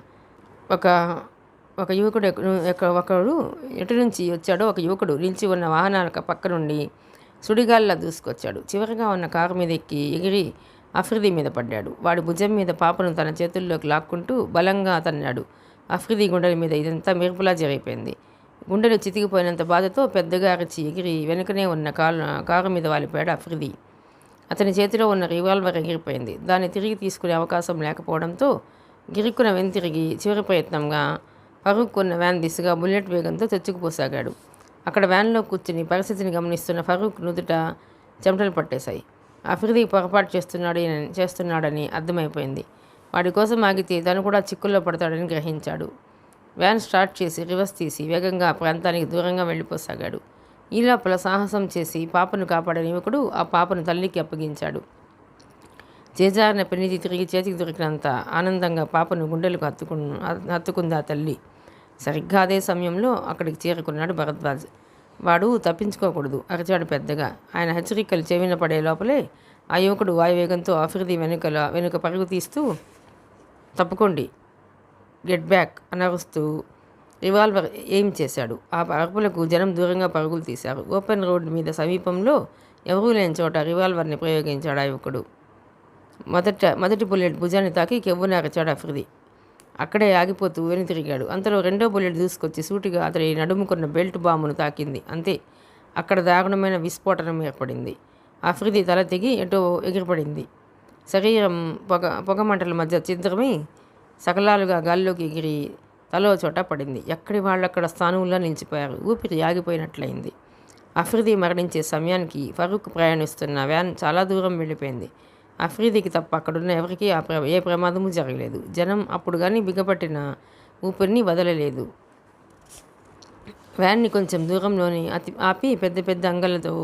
ఒకడు ఎటు నుంచి వచ్చాడో ఒక యువకుడు నిలిచి ఉన్న వాహనాల పక్క నుండి సుడిగాల్లా దూసుకొచ్చాడు. చివరిగా ఉన్న కారు మీద ఎగిరి అఫ్రిది మీద పడ్డాడు. వాడి భుజం మీద పాపను తన చేతుల్లోకి లాక్కుంటూ బలంగా తన్నాడు. అఫ్రిది గుండెల మీద ఇదంతా మెరుపులా జరిగిపోయింది. గుండెలు చితికిపోయినంత బాధతో పెద్దగా అరిచి ఎగిరి వెనుకనే ఉన్న కారు మీద వాలిపోయాడు అఫ్రిది. అతని చేతిలో ఉన్న రివాల్వర్ ఎగిరిపోయింది. దాన్ని తిరిగి తీసుకునే అవకాశం లేకపోవడంతో గిరుక్కున వెనుతిరిగి చివరి ప్రయత్నంగా ఫరూక్ ఉన్న వ్యాన్ దిశగా బుల్లెట్ వేగంతో చొచ్చుకుపోసాగాడు. అక్కడ వ్యాన్లో కూర్చుని పరిస్థితిని గమనిస్తున్న ఫరూక్ నుదుట చెమటలు పట్టేశాయి. అఫ్రిది పొరపాటు చేస్తున్నాడని అర్థమైపోయింది. వాడి కోసం ఆగితే తను కూడా చిక్కుల్లో పడతాడని గ్రహించాడు. వ్యాన్ స్టార్ట్ చేసి రివర్స్ తీసి వేగంగా ఆ ప్రాంతానికి దూరంగా వెళ్ళిపోసాగాడు. ఈ లోపల సాహసం చేసి పాపను కాపాడిన యువకుడు ఆ పాపను తల్లికి అప్పగించాడు. చేజారిన పెన్నిది తిరిగి చేతికి దొరికినంత ఆనందంగా పాపను గుండెలకు హత్తుకుంది ఆ తల్లి. సరిగ్గా అదే సమయంలో అక్కడికి చేరుకున్నాడు భరద్వాజ్. వాడు తప్పించుకోకూడదు అరిచాడు పెద్దగా. ఆయన హెచ్చరికలు చెవిన పడే లోపలే ఆ యువకుడు వాయువేగంతో అఫ్రిది వెనుక పరుగు తీస్తూ తప్పుకోండి, గెట్ బ్యాక్ అనరుస్తూ రివాల్వర్ ఎయిమ్ చేశాడు. ఆ అరుపులకు జనం దూరంగా పరుగులు తీశారు. ఓపెన్ రోడ్ మీద సమీపంలో ఎవరూ లేని చోట రివాల్వర్ని ప్రయోగించాడు ఆ యువకుడు. మొదటి బుల్లెట్ భుజాన్ని తాకి కెవ్వున అరిచాడు అఫ్రిది. అక్కడే ఆగిపోతూ వెనుతిరిగాడు. అంతలో రెండో బుల్లెట్ దూసుకొచ్చి సూటిగా అతని నడుముకున్న బెల్ట్ బాంబును తాకింది. అంతే, అక్కడ దారుణమైన విస్ఫోటనం ఏర్పడింది. అఫ్రిది తల తెగి ఎటో ఎగిరిపడింది. శరీరం పొగమంటల మధ్య ఛిద్రమై సకలాలుగా గాల్లోకి ఎగిరి తలో చోట పడింది. ఎక్కడి వాళ్ళక్కడ స్థానంలో నిలిచిపోయారు. ఊపిరి ఆగిపోయినట్లయింది. అఫ్రిది మరణించే సమయానికి ఫరూక్ ప్రయాణిస్తున్న వ్యాన్ చాలా దూరం వెళ్ళిపోయింది. అఫ్రిదికి తప్ప అక్కడున్న ఎవరికీ ఏ ప్రమాదము జరగలేదు. జనం అప్పుడు కానీ బిగపట్టిన ఊపిరిని వదలలేదు. వ్యాన్ని కొంచెం దూరంలోని ఆపి పెద్ద పెద్ద అంగళ్ళతో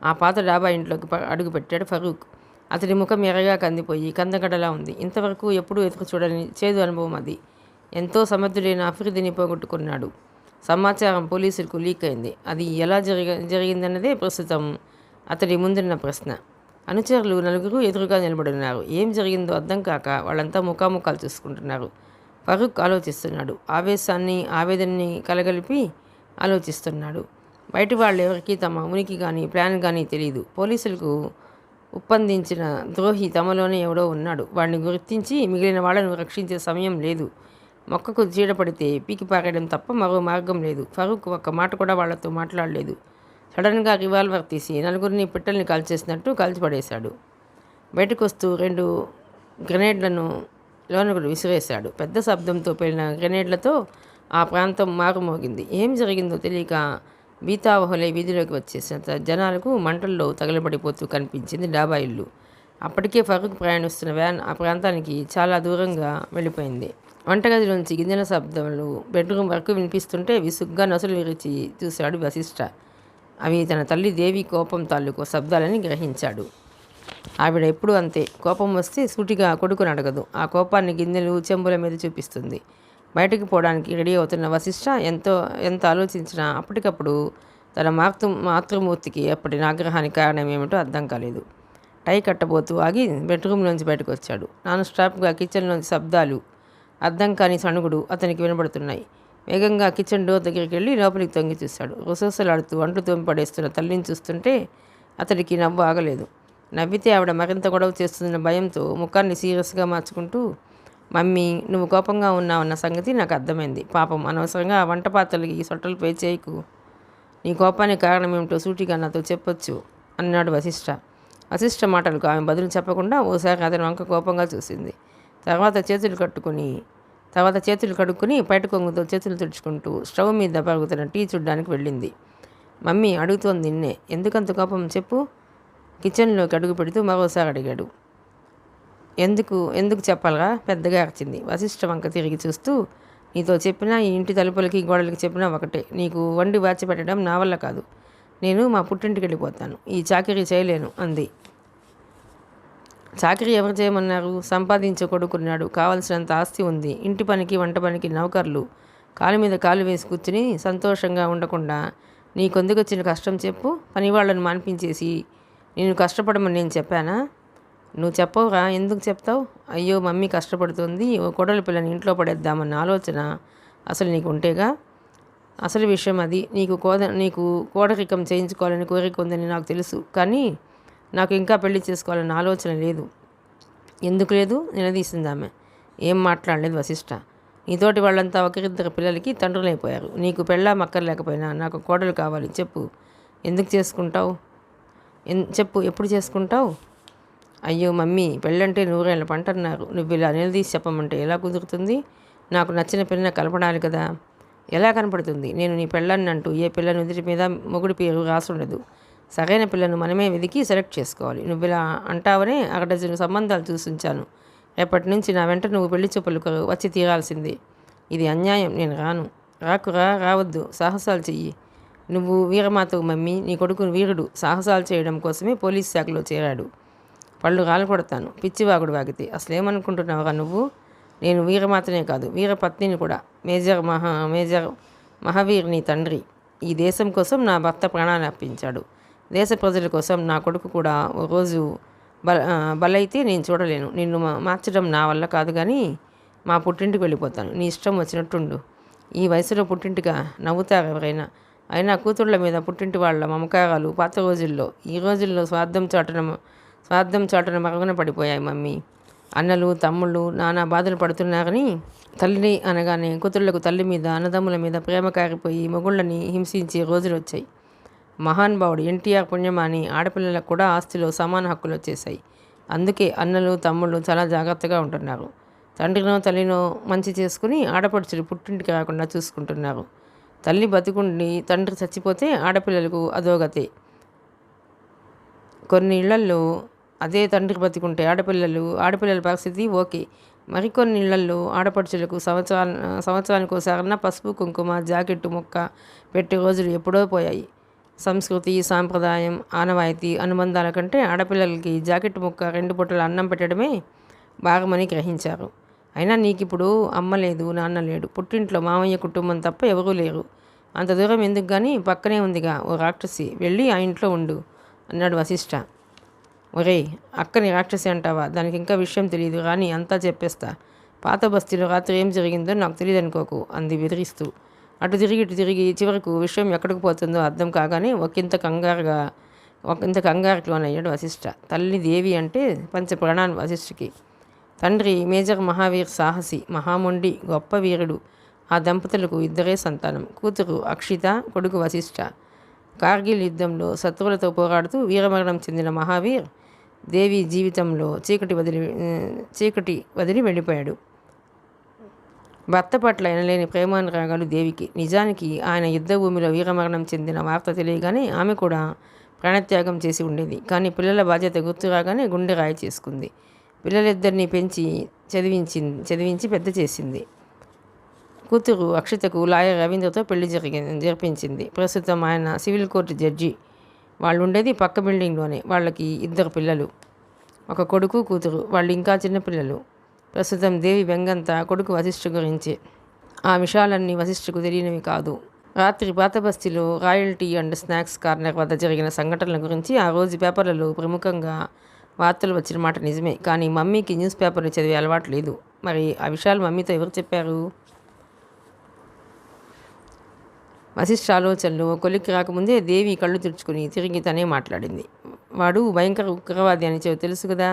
ఆ పాత డాబా ఇంట్లోకి అడుగుపెట్టాడు ఫరూక్. అతడి ముఖం ఎర్రగా కందిపోయి కందగడలా ఉంది. ఇంతవరకు ఎప్పుడూ ఎదురు చూడని చేదు అనుభవం అది. ఎంతో సమర్థుడైన అఫ్రిదిని పోగొట్టుకున్నాడు. సమాచారం పోలీసులకు లీక్ అయింది. అది ఎలా జరిగిందన్నదే ప్రస్తుతం అతడి ముందున్న ప్రశ్న. అనుచరులు నలుగురు ఎదురుగా నిలబడున్నారు. ఏం జరిగిందో అర్థం కాక వాళ్ళంతా ముఖాముఖాలు చూసుకుంటున్నారు. ఫరూక్ ఆలోచిస్తున్నాడు. ఆవేదనని కలగలిపి ఆలోచిస్తున్నాడు. బయటి వాళ్ళు ఎవరికి తమ ఉనికి కానీ ప్లాన్ కానీ తెలియదు. పోలీసులకు ఒప్పందించిన ద్రోహి తమలోనే ఎవడో ఉన్నాడు. వాడిని గుర్తించి మిగిలిన వాళ్ళను రక్షించే సమయం లేదు. మొక్కకు చీడపడితే పీకి పారేయడం తప్ప మరో మార్గం లేదు. ఫరూక్ ఒక్క మాట కూడా వాళ్లతో మాట్లాడలేదు. సడన్గా రివాల్వర్ తీసి నలుగురిని పిట్టల్ని కాల్చేసినట్టు కాల్చిపడేశాడు. బయటకు వస్తూ 2 గ్రెనేడ్లను లోనకు విసిరేశాడు. పెద్ద శబ్దంతో పేలిన గ్రెనేడ్లతో ఆ ప్రాంతం మారుమోగింది. ఏం జరిగిందో తెలియక బీతావహులై వీధిలోకి వచ్చేసిన జనాలకు మంటల్లో తగలబడిపోతూ కనిపించింది డాబా ఇల్లు. అప్పటికే ఫరూక్ ప్రయాణిస్తున్న వ్యాన్ ఆ ప్రాంతానికి చాలా దూరంగా వెళ్ళిపోయింది. వంటగదిలోంచి గింజల శబ్దాలు బెడ్రూమ్ వరకు వినిపిస్తుంటే విసుగ్గా నొసలు విరిచి చూశాడు వశిష్ఠ. అవి తన తల్లి దేవి కోపం తాలూకు శబ్దాలని గ్రహించాడు. ఆవిడ ఎప్పుడూ అంతే. కోపం వస్తే సూటిగా కొడుకుని అడగదు. ఆ కోపాన్ని గిన్నెలు చెంబుల మీద చూపిస్తుంది. బయటకు పోవడానికి రెడీ అవుతున్న వశిష్ఠ ఎంత ఆలోచించినా అప్పటికప్పుడు తన మాతృమూర్తికి ఏర్పడిన ఆగ్రహానికి కారణం ఏమిటో అర్థం కాలేదు. టై కట్టబోతూ ఆగి బెడ్రూమ్లోంచి బయటకు వచ్చాడు. నాన్ స్టాప్గా కిచెన్లోంచి శబ్దాలు, అర్థం కాని సణుగుడు అతనికి వినబడుతున్నాయి. వేగంగా కిచెన్ డోర్ దగ్గరికి వెళ్ళి లోపలికి తొంగి చూశాడు. రుసరుసలాడుతూ అంట్లు తోమి పడేస్తున్న తల్లిని చూస్తుంటే అతడికి నవ్వు ఆగలేదు. నవ్వితే ఆవిడ మరింత గొడవ చేస్తున్న భయంతో ముఖాన్ని సీరియస్గా మార్చుకుంటూ, మమ్మీ, నువ్వు కోపంగా ఉన్నావన్న సంగతి నాకు అర్థమైంది. పాపం, అనవసరంగా ఆ వంట పాత్రలకి సొట్టలు పే చేయకు. నీ కోపానికి కారణం ఏమిటో సూటిగా నాతో చెప్పొచ్చు అన్నాడు వశిష్ఠ. వశిష్ఠ మాటలకు ఆమె బదులు చెప్పకుండా ఓసారి అతని వంక కోపంగా చూసింది. తర్వాత చేతులు కడుక్కుని బయట కొంగుతో చేతులు తుడుచుకుంటూ స్టవ్ మీద పరుగుతున్న టీ చూడ్డానికి వెళ్ళింది. మమ్మీ అడుగుతోంది నిన్నే. ఎందుకంత కోపం చెప్పు? కిచెన్లోకి అడుగు పెడుతూ మరోసారి అడిగాడు. ఎందుకు చెప్పాలరా? పెద్దగా అరిచింది. వశిష్ఠ వంక తిరిగి చూస్తూ, నీతో చెప్పినా ఈ ఇంటి తలుపులకి గోడలకి చెప్పినా ఒకటే. నీకు వండి వాచి పెట్టడం నా వల్ల కాదు. నేను మా పుట్టింటికి వెళ్ళిపోతాను. ఈ చాకరీ చేయలేను అంది. చాకరీ ఎవరు చేయమన్నారు? సంపాదించే కొడుకున్నాడు. కావలసినంత ఆస్తి ఉంది. ఇంటి పనికి వంట పనికి నౌకర్లు. కాలు మీద కాలు వేసి కూర్చుని సంతోషంగా ఉండకుండా నీకొందుకొచ్చిన కష్టం చెప్పు? పనివాళ్ళను మాన్పించేసి నేను కష్టపడమని నేను చెప్పానా? నువ్వు చెప్పవురా? ఎందుకు చెప్తావు? అయ్యో, మమ్మీ కష్టపడుతుంది, ఓ కోడలి పిల్లని ఇంట్లో పడేద్దామన్న ఆలోచన అసలు నీకు ఉంటేగా. అసలు విషయం అది. నీకు కోడరికం చేయించుకోవాలని కోరిక ఉందని నాకు తెలుసు. కానీ నాకు ఇంకా పెళ్లి చేసుకోవాలన్న ఆలోచన లేదు. ఎందుకు లేదు? నిలదీసింది ఆమె. ఏం మాట్లాడలేదు వశిష్ఠ. నీతోటి వాళ్ళంతా ఒకరిద్దరు పిల్లలకి తండ్రులైపోయారు. నీకు పెళ్ళాం అక్కర్లేకపోయినా నాకు కోడలు కావాలి. చెప్పు, ఎందుకు చేసుకుంటావు? చెప్పు, ఎప్పుడు చేసుకుంటావు? అయ్యో మమ్మీ, పెళ్ళంటే నూరేళ్ళ పంట అన్నారు. నువ్వు ఇలా నిలదీసి చెప్పమంటే ఎలా కుదురుతుంది? నాకు నచ్చిన పిల్లని కలపడాలి కదా. ఎలా కనపడుతుంది? నేను నీ పెళ్ళాన్ని అంటూ ఏ పిల్ల నుదుటి మీద మొగుడి పేరు రాసుండదు. సరైన పిల్లను మనమే వెతికి సెలెక్ట్ చేసుకోవాలి. నువ్వు ఇలా అంటావనే అరడజను సంబంధాలు చూసించాను. రేపటి నుంచి నా వెంట నువ్వు పెళ్లి చూపులకు వచ్చి తీరాల్సిందే. ఇది అన్యాయం. నేను రాను. రావద్దు. సాహసాలు చెయ్యి. నువ్వు వీరమాతవు మమ్మీ. నీ కొడుకు వీరుడు. సాహసాలు చేయడం కోసమే పోలీస్ శాఖలో చేరాడు. పళ్ళు రాలు కొడతాను పిచ్చివాగుడు వాగితే. అసలేమనుకుంటున్నావుగా నువ్వు? నేను వీరమాతనే కాదు, వీరపత్నిని కూడా. మేజర్ మహావీర్ నీ తండ్రి. ఈ దేశం కోసం నా భర్త ప్రాణాన్ని అర్పించాడు. దేశ ప్రజల కోసం నా కొడుకు కూడా ఓ రోజు బలైతే నేను చూడలేను. నిన్ను మార్చడం నా వల్ల కాదు, కానీ మా పుట్టింటికి వెళ్ళిపోతాను. నీ ఇష్టం వచ్చినట్టుండు. ఈ వయసులో పుట్టింటిగా నవ్వుతారు ఎవరైనా. అయినా కూతుళ్ళ మీద పుట్టింటి వాళ్ళ మమకారాలు పాత రోజుల్లో. ఈ రోజుల్లో స్వార్థం చాటున మరుగున పడిపోయాయి మమ్మీ. అన్నలు తమ్ముళ్ళు నానా బాధలు పడుతున్నారని తల్లిని అనగానే కూతుళ్లకు తల్లి మీద అన్నదమ్ముల మీద ప్రేమ కారిపోయి మొగుళ్ళని హింసించే రోజులు వచ్చాయి. మహానుభావుడు ఎన్టీఆర్ పుణ్యమాని ఆడపిల్లలకు కూడా ఆస్తిలో సమాన హక్కులు వచ్చేసాయి. అందుకే అన్నలు తమ్ముళ్ళు చాలా జాగ్రత్తగా ఉంటున్నారు. తండ్రినో తల్లినో మంచి చేసుకుని ఆడపడుచులు పుట్టింటికి రాకుండా చూసుకుంటున్నారు. తల్లి బతికుండి తండ్రి చచ్చిపోతే ఆడపిల్లలకు అదోగతే. కొన్ని ఇళ్లల్లో అదే తండ్రి బతికుంటే ఆడపిల్లల పరిస్థితి ఓకే. మరికొన్ని ఇళ్లల్లో ఆడపడుచులకు సంవత్సరానికి ఒకసారన్నా పసుపు కుంకుమ జాకెట్టు మొక్క పెట్టే రోజులు ఎప్పుడో పోయాయి. సంస్కృతి సాంప్రదాయం ఆనవాయితీ అనుబంధాల కంటే ఆడపిల్లలకి జాకెట్టు మొక్క 2 పూటల అన్నం పెట్టడమే భాగమని గ్రహించారు. అయినా నీకిప్పుడు అమ్మ లేదు, నాన్న లేడు. పుట్టింట్లో మామయ్య కుటుంబం తప్ప ఎవరూ లేరు. అంత దూరం ఎందుకు కానీ పక్కనే ఉందిగా ఓ రాక్షసి, వెళ్ళి ఆ ఇంట్లో ఉండు అన్నాడు వశిష్ఠ. ఒరేయ్, అక్కని రాక్షసి అంటావా? దానికి ఇంకా విషయం తెలియదు కానీ అంతా చెప్పేస్తా. పాత బస్తీలో రాత్రి ఏం జరిగిందో నాకు తెలియదు అనుకోకు అంది బెదిరిస్తూ. అటు తిరిగి ఇటు తిరిగి చివరకు విషయం ఎక్కడికి పోతుందో అర్థం కాగానే ఒకంత కంగారుకి లోనయ్యాడు వశిష్ఠ. తల్లి దేవి అంటే పంచ ప్రాణాలు వశిష్ఠకి. తండ్రి మేజర్ మహావీర్ సాహసి, మహామొండి, గొప్ప వీరుడు. ఆ దంపతులకు 2 సంతానం. కూతురు అక్షిత, కొడుకు వశిష్ఠ. కార్గిల్ యుద్ధంలో శత్రువులతో పోరాడుతూ వీరమరణం చెందిన మహావీర్ దేవి జీవితంలో చీకటి వదిలి వెళ్ళిపోయాడు. భర్త పట్ల ఎనలేని ప్రేమానురాగాలు దేవికి. నిజానికి ఆయన యుద్ధ భూమిలో వీరమరణం చెందిన వార్త తెలియగానే ఆమె కూడా ప్రాణత్యాగం చేసి ఉండేది. కానీ పిల్లల బాధ్యత గుర్తు రాగానే గుండె రాయి చేసుకుంది. పిల్లలిద్దరినీ పెంచి చదివించి పెద్ద చేసింది. కూతురు అక్షితకు లాయర్ రవీంద్రతో పెళ్లి జరిపించింది. ప్రస్తుతం ఆయన సివిల్ కోర్టు జడ్జి. వాళ్ళు ఉండేది పక్క బిల్డింగ్లోనే. వాళ్ళకి 2 పిల్లలు, ఒక కొడుకు కూతురు. వాళ్ళు ఇంకా చిన్నపిల్లలు. ప్రస్తుతం దేవి బెంగంతా కొడుకు వశిష్ఠ గురించే. ఆ విషయాలన్నీ వశిష్ఠకు తెలియనివి కాదు. రాత్రి పాత బస్తీలో రాయల్టీ అండ్ స్నాక్స్ కార్నర్ వద్ద జరిగిన సంఘటనల గురించి ఆ రోజు పేపర్లలో ప్రముఖంగా వార్తలు వచ్చిన మాట నిజమే. కానీ మమ్మీకి న్యూస్ పేపర్లు చదివే అలవాటు లేదు. మరి ఆ విషయాలు మమ్మీతో ఎవరు చెప్పారు? వశిష్ఠ ఆలోచనలు కొలిక్కి రాకముందే దేవి కళ్ళు తుడుచుకుని తిరిగి తనే మాట్లాడింది. వాడు భయంకర ఉగ్రవాది అని తెలుసు కదా.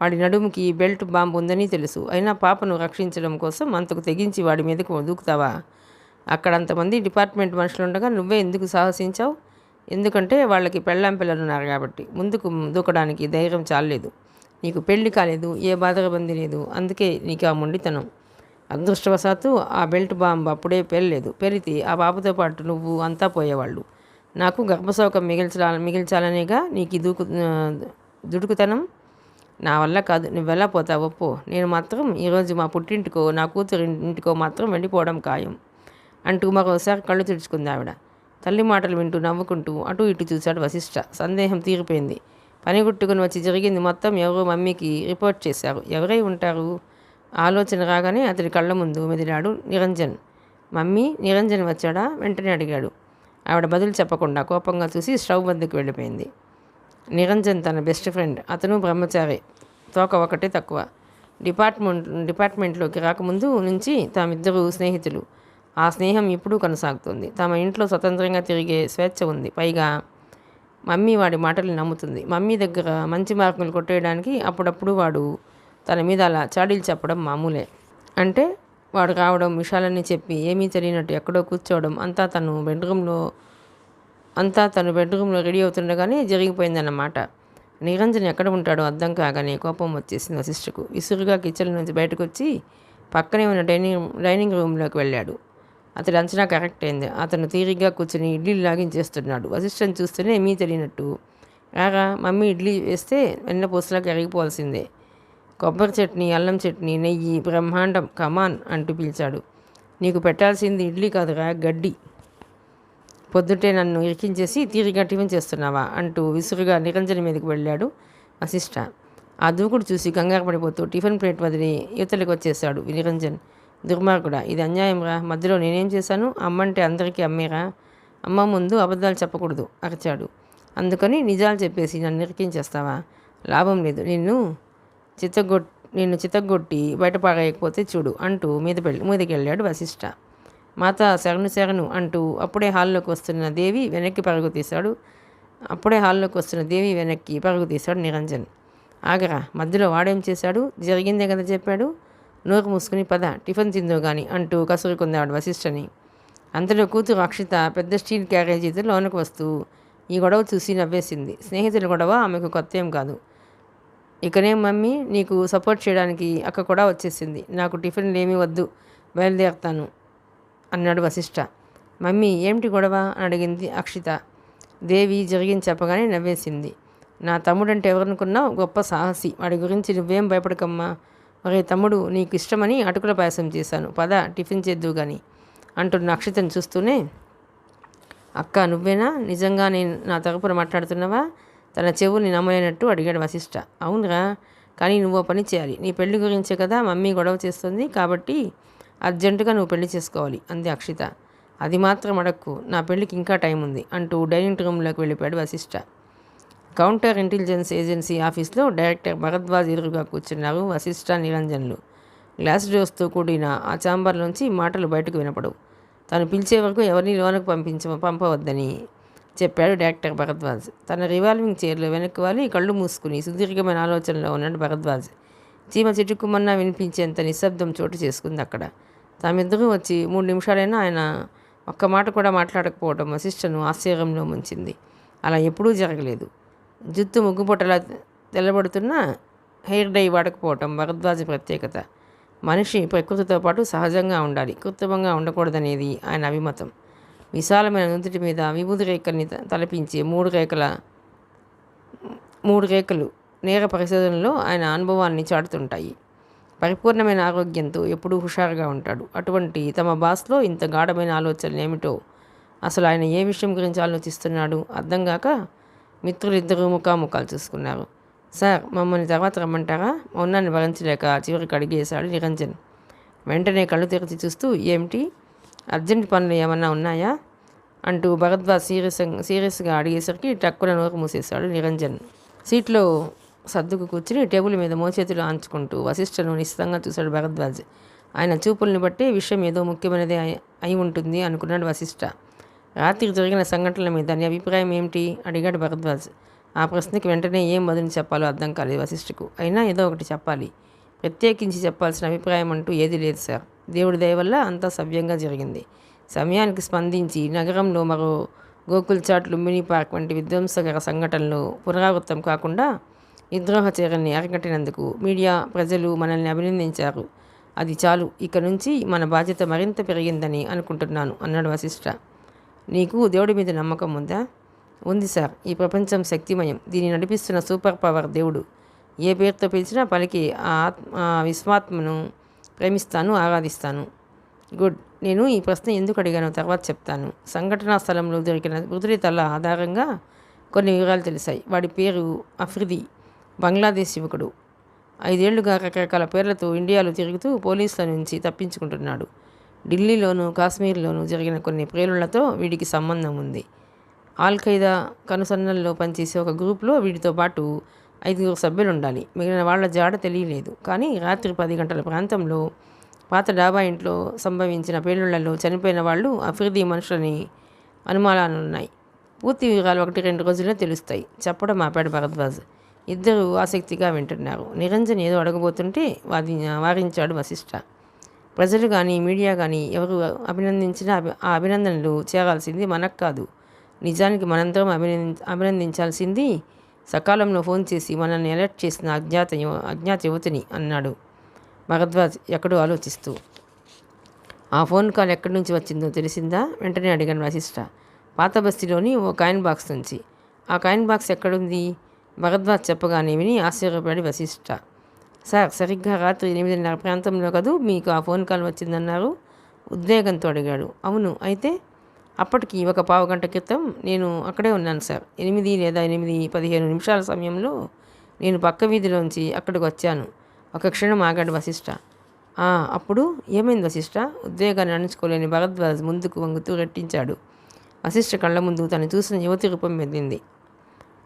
వాడి నడుముకి బెల్ట్ బాంబు ఉందని తెలుసు. అయినా పాపను రక్షించడం కోసం అంతకు తెగించి వాడి మీదకు దూకుతావా? అక్కడ అంతమంది డిపార్ట్మెంట్ మనుషులుండగా నువ్వే ఎందుకు సాహసించావు? ఎందుకంటే వాళ్ళకి పిల్లలున్నారు కాబట్టి. ముందుకు దూకడానికి ధైర్యం చాలలేదు. నీకు పెళ్లి కాలేదు, ఏ బాధరబంది లేదు. అందుకే నీకు ఆ మొండితనం. అదృష్టవశాత్తు ఆ బెల్ట్ బాంబు అప్పుడే పేలలేదు. పేలితే ఆ బాబుతో పాటు నువ్వు అంతా పోయేవాళ్ళు. నాకు గర్భశోకం మిగిల్చాలనేగా నీకు దుడుకుతనం. నా వల్ల కాదు. నువ్వెలా పోతావు ఒప్పో. నేను మాత్రం ఈరోజు మా పుట్టింటికో నా కూతురు ఇంటికో మాత్రం వెళ్ళిపోవడం ఖాయం అంటూ మరోసారి కళ్ళు తుడుచుకుంది ఆవిడ. తల్లి మాటలు వింటూ నవ్వుకుంటూ అటు ఇటు చూశాడు వశిష్ఠ. సందేహం తీరిపోయింది. పని గుట్టుకుని వచ్చి జరిగింది మొత్తం ఎవరో మమ్మీకి రిపోర్ట్ చేశారు. ఎవరై ఉంటారు? ఆలోచన రాగానే అతడి కళ్ళ ముందు మెదిలాడు నిరంజన్. మమ్మీ, నిరంజన్ వచ్చాడా? వెంటనే అడిగాడు. ఆవిడ బదులు చెప్పకుండా కోపంగా చూసి స్టవ్ వద్దకు వెళ్ళిపోయింది. నిరంజన్ తన బెస్ట్ ఫ్రెండ్. అతను బ్రహ్మచారి, తోక ఒకటే తక్కువ. డిపార్ట్మెంట్లోకి రాకముందు నుంచి తామిద్దరూ స్నేహితులు. ఆ స్నేహం ఇప్పుడు కొనసాగుతుంది. తమ ఇంట్లో స్వతంత్రంగా తిరిగే స్వేచ్ఛ ఉంది. పైగా మమ్మీ వాడి మాటలు నమ్ముతుంది. మమ్మీ దగ్గర మంచి మార్కులు కొట్టేయడానికి అప్పుడప్పుడు వాడు తన మీద అలా చాడీలు చెప్పడం మామూలే. అంటే వాడు రావడం, విషయాలన్నీ చెప్పి ఏమీ తెలియనట్టు ఎక్కడో కూర్చోవడం అంతా తను బెడ్రూమ్లో రెడీ అవుతుండగానే జరిగిపోయిందన్నమాట. నిరంజన్ ఎక్కడ ఉంటాడో అర్థం కాగానే కోపం వచ్చేసింది వశిష్ఠకు. విసురుగా కిచెన్ నుంచి బయటకు వచ్చి పక్కనే ఉన్న డైనింగ్ రూమ్లోకి వెళ్ళాడు. అతడి అంచనా కరెక్ట్ అయింది. అతను తీరిగ్గా కూర్చుని ఇడ్లీలు లాగించేస్తున్నాడు. వశిష్ఠని చూస్తూనే ఏమీ తెలియనట్టు, రాగా మమ్మీ ఇడ్లీ వేస్తే వెన్నపూసలా కరిగిపోవాల్సిందే, కొబ్బరి చట్నీ, అల్లం చట్నీ, నెయ్యి, బ్రహ్మాండం, కమాన్ అంటూ పిలిచాడు. నీకు పెట్టాల్సింది ఇడ్లీ కాదురా, గడ్డి. పొద్దుటే నన్ను ఇరికించేసి తీరిగా టిఫిన్ చేస్తున్నావా అంటూ విసురుగా నిరంజన్ మీదకి వెళ్ళాడు వశిష్ఠ. ఆ దూకుడు చూసి కంగారు పడిపోతూ టిఫిన్ ప్లేట్ వదిలి యువతలకు వచ్చేశాడు నిరంజన్. దుర్మార్గుడా, ఇది అన్యాయం రా. మధ్యలో నేనేం చేశాను? అమ్మంటే అందరికీ అమ్మేరా. అమ్మ ముందు అబద్ధాలు చెప్పకూడదు అరిచాడు. అందుకని నిజాలు చెప్పేసి నన్ను నిరికించేస్తావా? లాభం లేదు. నిన్ను చితగ్గొట్టి బయటపడకపోతే చూడు అంటూ మీదకి వెళ్ళాడు వశిష్ఠ. మాత శరణు శరణు అంటూ అప్పుడే హాల్లోకి వస్తున్న దేవి వెనక్కి పరుగు తీశాడు నిరంజన్. ఆగరా, మధ్యలో వాడేం చేశాడు? జరిగిందే కదా చెప్పాడు. నోరు మూసుకుని పద, టిఫిన్ తిందో గాని అంటూ కసురుకుందాడు వశిష్ఠని. అంతలో కూతురు అక్షిత పెద్ద స్టీల్ క్యారేజీతో లోనకు వస్తూ ఈ గొడవ చూసి నవ్వేసింది. స్నేహితుల గొడవ ఆమెకు కొత్త ఏం కాదు. ఇకనేం మమ్మీ, నీకు సపోర్ట్ చేయడానికి అక్క కూడా వచ్చేసింది. నాకు టిఫిన్లు ఏమీ వద్దు, బయలుదేరుతాను అన్నాడు వశిష్ఠ. మమ్మీ ఏమిటి గొడవ అని అడిగింది అక్షిత. దేవి జరిగింది చెప్పగానే నవ్వేసింది. నా తమ్ముడంటే ఎవరనుకున్నావు? గొప్ప సాహసి. వాడి గురించి నువ్వేం భయపడకమ్మా. ఒరే తమ్ముడు, నీకు ఇష్టమని అటుకుల పాయసం చేశాను, పద టిఫిన్ చేద్దు కానీ అంటున్న అక్షితను చూస్తూనే, అక్క నువ్వేనా? నిజంగా నేను నా తరపున మాట్లాడుతున్నావా? తన చెవుల్ని నమ్మలేనట్టు అడిగాడు వశిష్ఠ. అవునరా, కానీ నువ్వు పని చేయాలి. నీ పెళ్లి గురించే కదా మమ్మీ గొడవ చేస్తుంది, కాబట్టి అర్జెంటుగా నువ్వు పెళ్లి చేసుకోవాలి అంది అక్షిత. అది మాత్రం అడక్కు, నా పెళ్లికి ఇంకా టైం ఉంది అంటూ డైనింగ్ రూమ్లోకి వెళ్ళిపోయాడు వశిష్ఠ. కౌంటర్ ఇంటెలిజెన్స్ ఏజెన్సీ ఆఫీస్లో డైరెక్టర్ భరద్వాజ్ ఎదురుగా కూర్చున్నారు వశిష్ఠ నిరంజన్లు. గ్లాస్ డోర్స్తో కూడిన ఆ ఛాంబర్లోంచి మాటలు బయటకు వినపడవు. తను పిలిచే వరకు ఎవరిని లోనకు పంపవద్దని చెప్పాడు డైరెక్టర్ భరద్వాజ్. తన రివాల్వింగ్ చైర్లో వెనక్కి వాలి కళ్ళు మూసుకుని సుదీర్ఘమైన ఆలోచనలో ఉన్నాడు భరద్వాజ్. చీమ చిటుక్కుమన్నా వినిపించేంత నిశ్శబ్దం చోటు చేసుకుంది అక్కడ. తామిద్దరూ వచ్చి 3 నిమిషాలైనా ఆయన ఒక్క మాట కూడా మాట్లాడకపోవడం వశిష్ఠను ఆశ్చర్యంలో ముంచింది. అలా ఎప్పుడూ జరగలేదు. జుత్తు ముగ్గుపొట్టలా తెల్లబడుతున్న హెయిర్ డై వాడకపోవటం భరద్వాజ్ ప్రత్యేకత. మనిషి ప్రకృతితో పాటు సహజంగా ఉండాలి, కృత్రిమంగా ఉండకూడదనేది ఆయన అభిమతం. విశాలమైన నుదుటి మీద విభూతి రేఖల్ని తలపించే 3 రేఖలు నేర పరిశోధనలో ఆయన అనుభవాన్ని చాటుతుంటాయి. పరిపూర్ణమైన ఆరోగ్యంతో ఎప్పుడూ హుషారుగా ఉంటాడు. అటువంటి తమ బాస్లో ఇంత గాఢమైన ఆలోచనలు ఏమిటో, అసలు ఆయన ఏ విషయం గురించి ఆలోచిస్తున్నాడు అర్థం కాక మిత్రులిద్దరూ ముఖాముఖాలు చూసుకున్నారు. సార్, మమ్మల్ని తర్వాత రమ్మంటారా? మౌనాన్ని భరించలేక చివరికి అడిగేశాడు నిరంజన్. వెంటనే కళ్ళు తెరిచి చూస్తూ, ఏమిటి, అర్జెంట్ పనులు ఏమన్నా ఉన్నాయా అంటూ భరద్వాజ్ సీరియస్గా అడిగేసరికి టక్కున నోరు మూసేశాడు నిరంజన్. సీట్లో సర్దుకు కూర్చుని టేబుల్ మీద మోచేతులు ఆంచుకుంటూ వశిష్ఠను నిశ్చితంగా చూశాడు భరద్వాజ్. ఆయన చూపుల్ని బట్టి విషయం ఏదో ముఖ్యమైనదే అయి ఉంటుంది అనుకున్నాడు వశిష్ఠ. రాత్రికి జరిగిన సంఘటనల మీద నీ అభిప్రాయం ఏమిటి అడిగాడు భరద్వాజ్. ఆ ప్రశ్నకి వెంటనే ఏం బదులు చెప్పాలో అర్థం కాలేదు వశిష్ఠకు. అయినా ఏదో ఒకటి చెప్పాలి. ప్రత్యేకించి చెప్పాల్సిన అభిప్రాయం అంటూ ఏది లేదు సార్. దేవుడి దయ వల్ల అంతా సవ్యంగా జరిగింది. సమయానికి స్పందించి నగరంలో మరో గోకుల్ చాట్, లుంబిని పార్క్ వంటి విధ్వంసకర సంఘటనలు పునరావృతం కాకుండా విద్రోహ చర్యల్ని అరికట్టినందుకు మీడియా, ప్రజలు మనల్ని అభినందించారు. అది చాలు. ఇక నుంచి మన బాధ్యత మరింత పెరిగిందని అనుకుంటున్నాను అన్నాడు వశిష్ఠ. నీకు దేవుడి మీద నమ్మకం ఉందా? ఉంది సార్. ఈ ప్రపంచం శక్తిమయం. దీన్ని నడిపిస్తున్న సూపర్ పవర్ దేవుడు. ఏ పేరుతో పిలిచినా పలికి ఆ విశ్వాత్మను ప్రేమిస్తాను, ఆరాధిస్తాను. గుడ్. నేను ఈ ప్రశ్న ఎందుకు అడిగానో తర్వాత చెప్తాను. సంఘటనా స్థలంలో దొరికిన మృతుడి తల ఆధారంగా కొన్ని వివరాలు తెలిసాయి. వాడి పేరు అఫ్రిది, బంగ్లాదేశ్ యువకుడు. 5 ఏళ్లుగా రకరకాల పేర్లతో ఇండియాలో తిరుగుతూ పోలీసుల నుంచి తప్పించుకుంటున్నాడు. ఢిల్లీలోనూ కాశ్మీర్లోనూ జరిగిన కొన్ని ప్రేలుళ్లతో వీడికి సంబంధం ఉంది. ఆల్-ఖైదా కనుసన్నల్లో పనిచేసే ఒక గ్రూప్లో వీడితో పాటు 5 సభ్యులు ఉండాలి. మిగిలిన వాళ్ల జాడ తెలియలేదు. కానీ రాత్రి 10 గంటల ప్రాంతంలో పాత డాబా ఇంట్లో సంభవించిన పేలుళ్లలో చనిపోయిన వాళ్ళు అఫ్రిది మనుషులని అనుమానాలున్నాయి. పూర్తి వివరాలు 1-2 రోజుల్లో తెలుస్తాయి చెప్పడం ఆపాడు భరద్వాజ్. ఇద్దరు ఆసక్తిగా వింటున్నారు. నిరంజన్ ఏదో అడగబోతుంటే వారించాడు వశిష్ఠ. ప్రజలు కానీ మీడియా కానీ ఎవరు అభినందించినా ఆ అభినందనలు చేరాల్సింది మనకు కాదు. నిజానికి మనందరం అభినందించాల్సింది సకాలంలో ఫోన్ చేసి మనల్ని అలర్ట్ చేసిన అజ్ఞాత యువతిని అన్నాడు భరద్వాజ్ ఎక్కడో ఆలోచిస్తూ. ఆ ఫోన్ కాల్ ఎక్కడి నుంచి వచ్చిందో తెలిసిందా? వెంటనే అడిగాను వశిష్ఠ. పాత బస్తీలోని ఓ కాయిన్ బాక్స్ నుంచి. ఆ కాయిన్ బాక్స్ ఎక్కడుంది? భరద్వాజ్ చెప్పగానే విని ఆశ్చర్యపడి వశిష్ఠ. సార్, సరిగ్గా రాత్రి 8:30 ప్రాంతంలో కదూ మీకు ఆ ఫోన్ కాల్ వచ్చిందన్నారు? ఉద్వేగంతో అడిగాడు. అవును, అయితే అప్పటికి ఒక పావుగంట క్రితం నేను అక్కడే ఉన్నాను సార్. 8 లేదా 8:15 నిమిషాల సమయంలో నేను పక్క వీధిలోంచి అక్కడికి వచ్చాను. ఒక క్షణం ఆగాడు వశిష్ఠ. అప్పుడు ఏమైంది వశిష్ఠ? ఉద్వేగాన్ని అణుచుకోలేని భరద్వాజ్ ముందుకు వంగుతూ రెట్టించాడు. వశిష్ఠ కళ్ళ ముందు తను చూసిన యువతి రూపం మెదిలింది.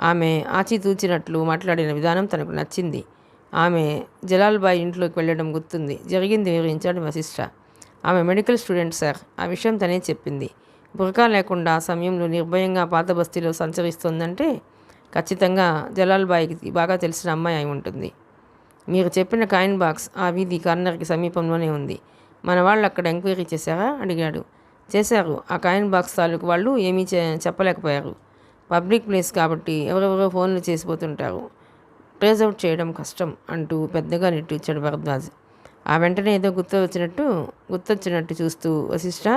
ఆమె ఆచితూచినట్లు మాట్లాడిన విధానం తనకు నచ్చింది. ఆమె జలాల్బాయ్ ఇంట్లోకి వెళ్ళడం గుర్తుంది. జరిగింది వివరించాడు వశిష్ఠ. ఆమె మెడికల్ స్టూడెంట్ సార్. ఆ విషయం తనే చెప్పింది. బురకా లేకుండా ఆ సమయంలో నిర్భయంగా పాత బస్తీలో సంచరిస్తోందంటే ఖచ్చితంగా జలాల్బాయ్కి బాగా తెలిసిన అమ్మాయి అయి ఉంటుంది. మీరు చెప్పిన కాయిన్ బాక్స్ ఆ వీధి కార్నర్కి సమీపంలోనే ఉంది. మన వాళ్ళు అక్కడ ఎంక్వైరీ చేశారా? అడిగాడు. చేశారు. ఆ కాయిన్ బాక్స్ తాలూకు వాళ్ళు ఏమీ చెప్పలేకపోయారు. పబ్లిక్ ప్లేస్ కాబట్టి ఎవరెవరో ఫోన్లు చేసిపోతుంటారు. ట్రేస్ అవుట్ చేయడం కష్టం అంటూ పెద్దగా నెట్టిచ్చాడు భరద్వాజ్. ఆ వెంటనే ఏదో గుర్తొచ్చినట్టు చూస్తూ, వశిష్ఠ,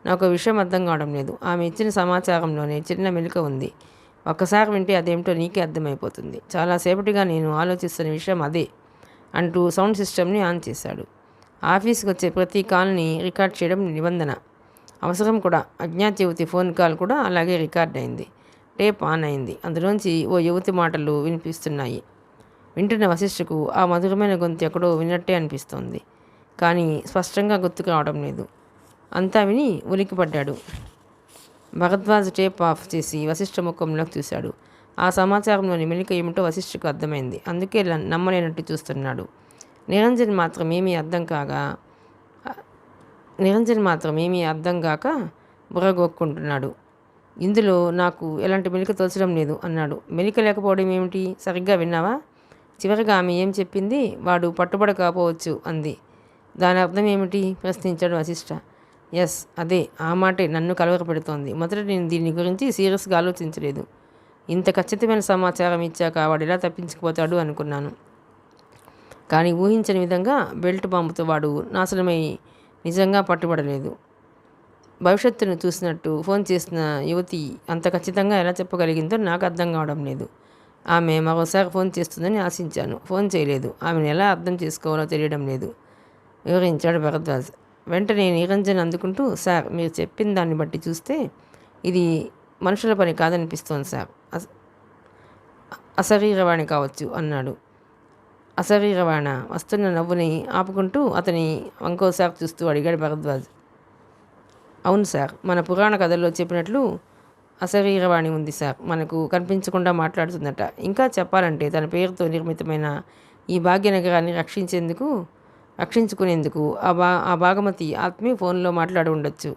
నాకు విషయం అర్థం కావడం లేదు. ఆమె ఇచ్చిన సమాచారంలోనే చిన్న మెలిక ఉంది. ఒక్కసారి వింటే అదేమిటో నీకే అర్థమైపోతుంది. చాలాసేపటిగా నేను ఆలోచిస్తున్న విషయం అదే అంటూ సౌండ్ సిస్టమ్ని ఆన్ చేశాడు. ఆఫీస్కి వచ్చే ప్రతి కాల్ని రికార్డ్ చేయడం నిబంధన, అవసరం కూడా. అజ్ఞాత యువతి ఫోన్ కాల్ కూడా అలాగే రికార్డ్ అయింది. టేప్ ఆన్ అయింది. అందులోంచి ఓ యువతి మాటలు వినిపిస్తున్నాయి. వింటున్న వశిష్ఠకు ఆ మధురమైన గొంతు ఎక్కడో విన్నట్టే అనిపిస్తోంది. కానీ స్పష్టంగా గుర్తుకు రావడం లేదు. అంతా విని ఉలికిపడ్డాడు. భరద్వాజ్ టేప్ ఆఫ్ చేసి వశిష్ఠ ముఖంలోకి చూశాడు. ఆ సమాచారంలోని మెలిక ఏమిటో వశిష్ఠకు అర్థమైంది. అందుకే నమ్మలేనట్టు చూస్తున్నాడు. నిరంజన్ మాత్రం ఏమీ అర్థం కాక బుర్రగొక్కుంటున్నాడు. ఇందులో నాకు ఎలాంటి మెలిక తోచడం లేదు అన్నాడు. మెలిక లేకపోవడం ఏమిటి? సరిగ్గా విన్నావా? చివరిగా ఆమె ఏం చెప్పింది? వాడు పట్టుబడకపోవచ్చు అంది. దాని అర్థం ఏమిటి? ప్రశ్నించాడు వశిష్ఠ. ఎస్, అదే. ఆ మాటే నన్ను కలవరపెడుతోంది. మొదట నేను దీని గురించి సీరియస్గా ఆలోచించలేదు. ఇంత ఖచ్చితమైన సమాచారం ఇచ్చాక వాడు ఎలా తప్పించుకుపోతాడు అనుకున్నాను. కానీ ఊహించని విధంగా బెల్ట్ బాంబుతో వాడు నాశనమై నిజంగా పట్టుబడలేదు. భవిష్యత్తును చూసినట్టు ఫోన్ చేసిన యువతి అంత ఖచ్చితంగా ఎలా చెప్పగలిగిందో నాకు అర్థం కావడం లేదు. ఆమె మరోసారి ఫోన్ చేస్తుందని ఆశించాను. ఫోన్ చేయలేదు. ఆమెను ఎలా అర్థం చేసుకోవాలో తెలియడం లేదు, వివరించాడు భరద్వాజ్. వెంటనే నిరంజన్ అందుకుంటూ, సార్, మీరు చెప్పిన దాన్ని బట్టి చూస్తే ఇది మనుషుల పని కాదనిపిస్తోంది సార్. అశరీరవాణి కావచ్చు అన్నాడు. అశరీరవాణ? వస్తున్న నవ్వుని ఆపుకుంటూ అతని ఇంకోసారి చూస్తూ అడిగాడు భరద్వాజ్. అవును సార్, మన పురాణ కథల్లో చెప్పినట్లు అశరీరవాణి ఉంది సార్. మనకు కనిపించకుండా మాట్లాడుతుందట. ఇంకా చెప్పాలంటే తన పేరుతో నిర్మితమైన ఈ భాగ్యనగరాన్ని రక్షించుకునేందుకు ఆ భాగమతి ఆత్మే ఫోన్లో మాట్లాడి ఉండొచ్చు.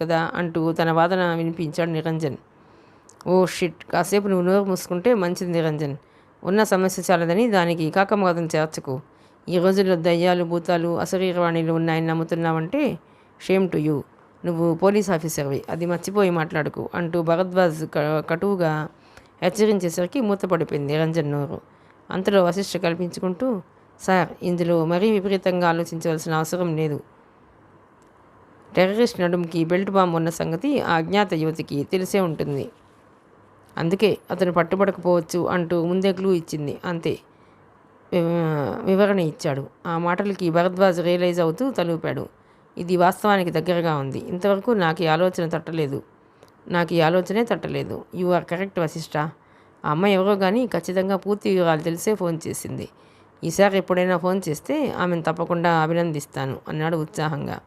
కదా అంటూ తన వాదన వినిపించాడు నిరంజన్. ఓ షిట్, కాసేపు నువ్వు నోరు మూసుకుంటే మంచిది నిరంజన్. ఉన్న సమస్య చాలదని దానికి కాకమవాదం చేర్చకు. ఈ రోజుల్లో దయ్యాలు, భూతాలు, అశరీరవాణిలు ఉన్నాయని నమ్ముతున్నావంటే షేమ్ టు యూ. నువ్వు పోలీస్ ఆఫీసర్వి, అది మర్చిపోయి మాట్లాడుకు అంటూ భరద్వాజ్ కటువుగా హెచ్చరించేసరికి మూతపడిపోయింది నిరంజన్ నోరు. అంతలో వశిష్ఠ కల్పించుకుంటూ, సార్, ఇందులో మరీ విపరీతంగా ఆలోచించవలసిన అవసరం లేదు. టెర్రరిస్ట్ నడుముకి బెల్ట్ బాంబు ఉన్న సంగతి ఆ అజ్ఞాత యువతికి తెలిసే ఉంటుంది. అందుకే అతను పట్టుబడకపోవచ్చు అంటూ ముందే క్లూ ఇచ్చింది. అంతే వివరణ ఇచ్చాడు. ఆ మాటలకి భరద్వాజ్ రియలైజ్ అవుతూ తలూపాడు. ఇది వాస్తవానికి దగ్గరగా ఉంది. ఇంతవరకు నాకు ఈ ఆలోచనే తట్టలేదు. You are correct Vashishtha. ఆ అమ్మాయి ఎవరో కానీ ఖచ్చితంగా పూర్తి వివరాలు తెలిసే ఫోన్ చేసింది. ఈసారి ఎప్పుడైనా ఫోన్ చేస్తే ఆమెను తప్పకుండా అభినందిస్తాను అన్నాడు ఉత్సాహంగా.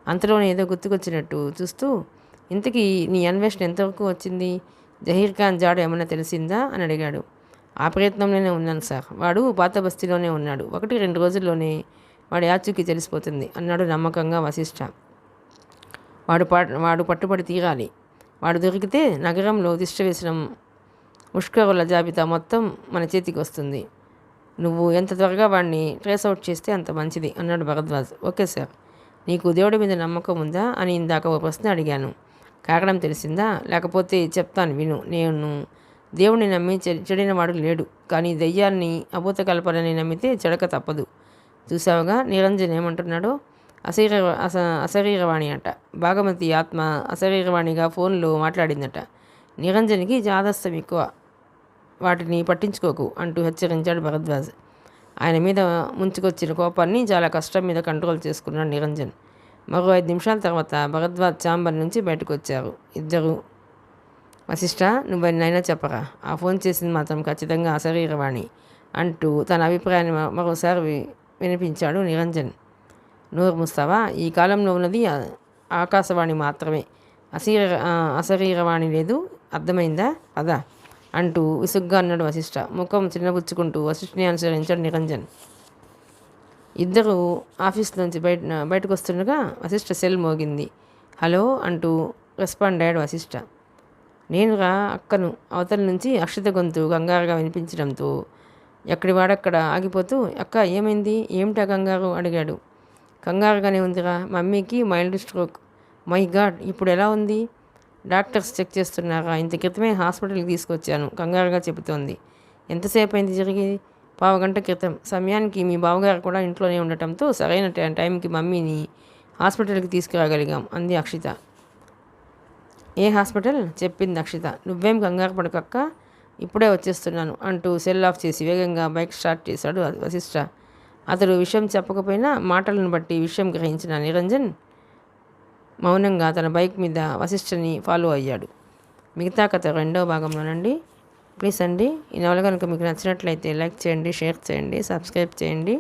అంతలోనే ఏదో గుర్తుకొచ్చినట్టు చూస్తూ, ఇంతకీ నీ అన్వేషణ ఎంతవరకు వచ్చింది? జహీర్ ఖాన్ జాడ ఏమన్నా తెలిసిందా అని అడిగాడు. ఆ ప్రయత్నంలోనే ఉన్నాను సార్. వాడు పాత బస్తీలోనే ఉన్నాడు. 1-2 రోజుల్లోనే వాడి ఆచూకీ తెలిసిపోతుంది అన్నాడు నమ్మకంగా వశిష్ఠ. వాడు పట్టుబడి తీరాలి. వాడు దొరికితే నగరంలో తిష్టవేసిన ముష్కరుల జాబితా మొత్తం మన చేతికి వస్తుంది. నువ్వు ఎంత త్వరగా వాడిని ట్రేస్ అవుట్ చేస్తే అంత మంచిది అన్నాడు భరద్వాజ్. Okay sir. నీకు దేవుడి మీద నమ్మకం ఉందా అని ఇందాక ఓ ప్రశ్న అడిగాను. కారణం తెలిసిందా? లేకపోతే చెప్తాను విను. నేను దేవుణ్ణి నమ్మి చెడిన వాడు లేడు, కానీ దెయ్యాన్ని అభూత కల్పనని నమ్మితే చెడక తప్పదు. చూసావుగా నిరంజన్ ఏమంటున్నాడో? అశరీరవాణి అట. భాగమతి ఆత్మ అశరీరవాణిగా ఫోన్లో మాట్లాడిందట. నిరంజన్కి జాదస్తం ఎక్కువ, వాటిని పట్టించుకోకు అంటూ హెచ్చరించాడు భరద్వాజ్. ఆయన మీద ముంచుకొచ్చిన కోపాన్ని చాలా కష్టం మీద కంట్రోల్ చేసుకున్నాడు నిరంజన్. మరో 5 నిమిషాల తర్వాత భరద్వాజ్ ఛాంబర్ నుంచి బయటకు వచ్చారు ఇద్దరు. వశిష్ఠ, నువ్వెన్నైనా చెప్పరా, ఆ ఫోన్ చేసింది మాత్రం ఖచ్చితంగా అశరీరవాణి అంటూ తన అభిప్రాయాన్ని మరోసారి వినిపించాడు నిరంజన్. నోరు ముస్తావా? ఈ కాలంలో ఉన్నది ఆకాశవాణి మాత్రమే, అశరీరవాణి లేదు, అర్థమైందా? అదా అంటూ విసుగ్గా అన్నాడు వశిష్ఠ. ముఖం చిన్నబుచ్చుకుంటూ వశిష్ఠని అనుసరించాడు నిరంజన్. ఇద్దరు ఆఫీస్ నుంచి బయటకు వస్తుండగా వశిష్ఠ సెల్ మోగింది. హలో అంటూ రెస్పాండ్ అయ్యాడు వశిష్ఠ. నేను రా అక్కను. అవతల నుంచి అక్షిత గొంతు కంగారుగా వినిపించడంతో ఎక్కడి వాడక్కడ ఆగిపోతూ, అక్క ఏమైంది, ఏమిటా కంగారు అడిగాడు. కంగారుగానే ఉందిరా, మమ్మీకి మైల్డ్ స్ట్రోక్. మై గాడ్, ఇప్పుడు ఎలా ఉంది? డాక్టర్స్ చెక్ చేస్తున్నారా? ఇంత క్రితమే హాస్పిటల్కి తీసుకొచ్చాను కంగారుగా చెబుతోంది. ఎంతసేపు అయింది జరిగి? 15 గంట క్రితం. సమయానికి మీ బావగారు కూడా ఇంట్లోనే ఉండటంతో సరైన టైంకి మమ్మీని హాస్పిటల్కి తీసుకురాగలిగాం అంది అక్షిత. ఏ హాస్పిటల్? చెప్పింది అక్షిత. నువ్వేం కంగారు పడకక్క, ఇప్పుడే వచ్చేస్తున్నాను అంటూ సెల్ ఆఫ్ చేసి వేగంగా బైక్ స్టార్ట్ చేశాడు వశిష్ఠ. అతడు విషయం చెప్పకపోయినా మాటలను బట్టి విషయం గ్రహించిన నిరంజన్ మౌనంగా తన బైక్ మీద వశిష్ఠని ఫాలో అయ్యాడు. మిగతా కథ 2వ భాగంలోనండి. ప్లీజ్ అండి, ఈ నవల కనుక మీకు నచ్చినట్లయితే లైక్ చేయండి, షేర్ చేయండి, సబ్స్క్రైబ్ చేయండి.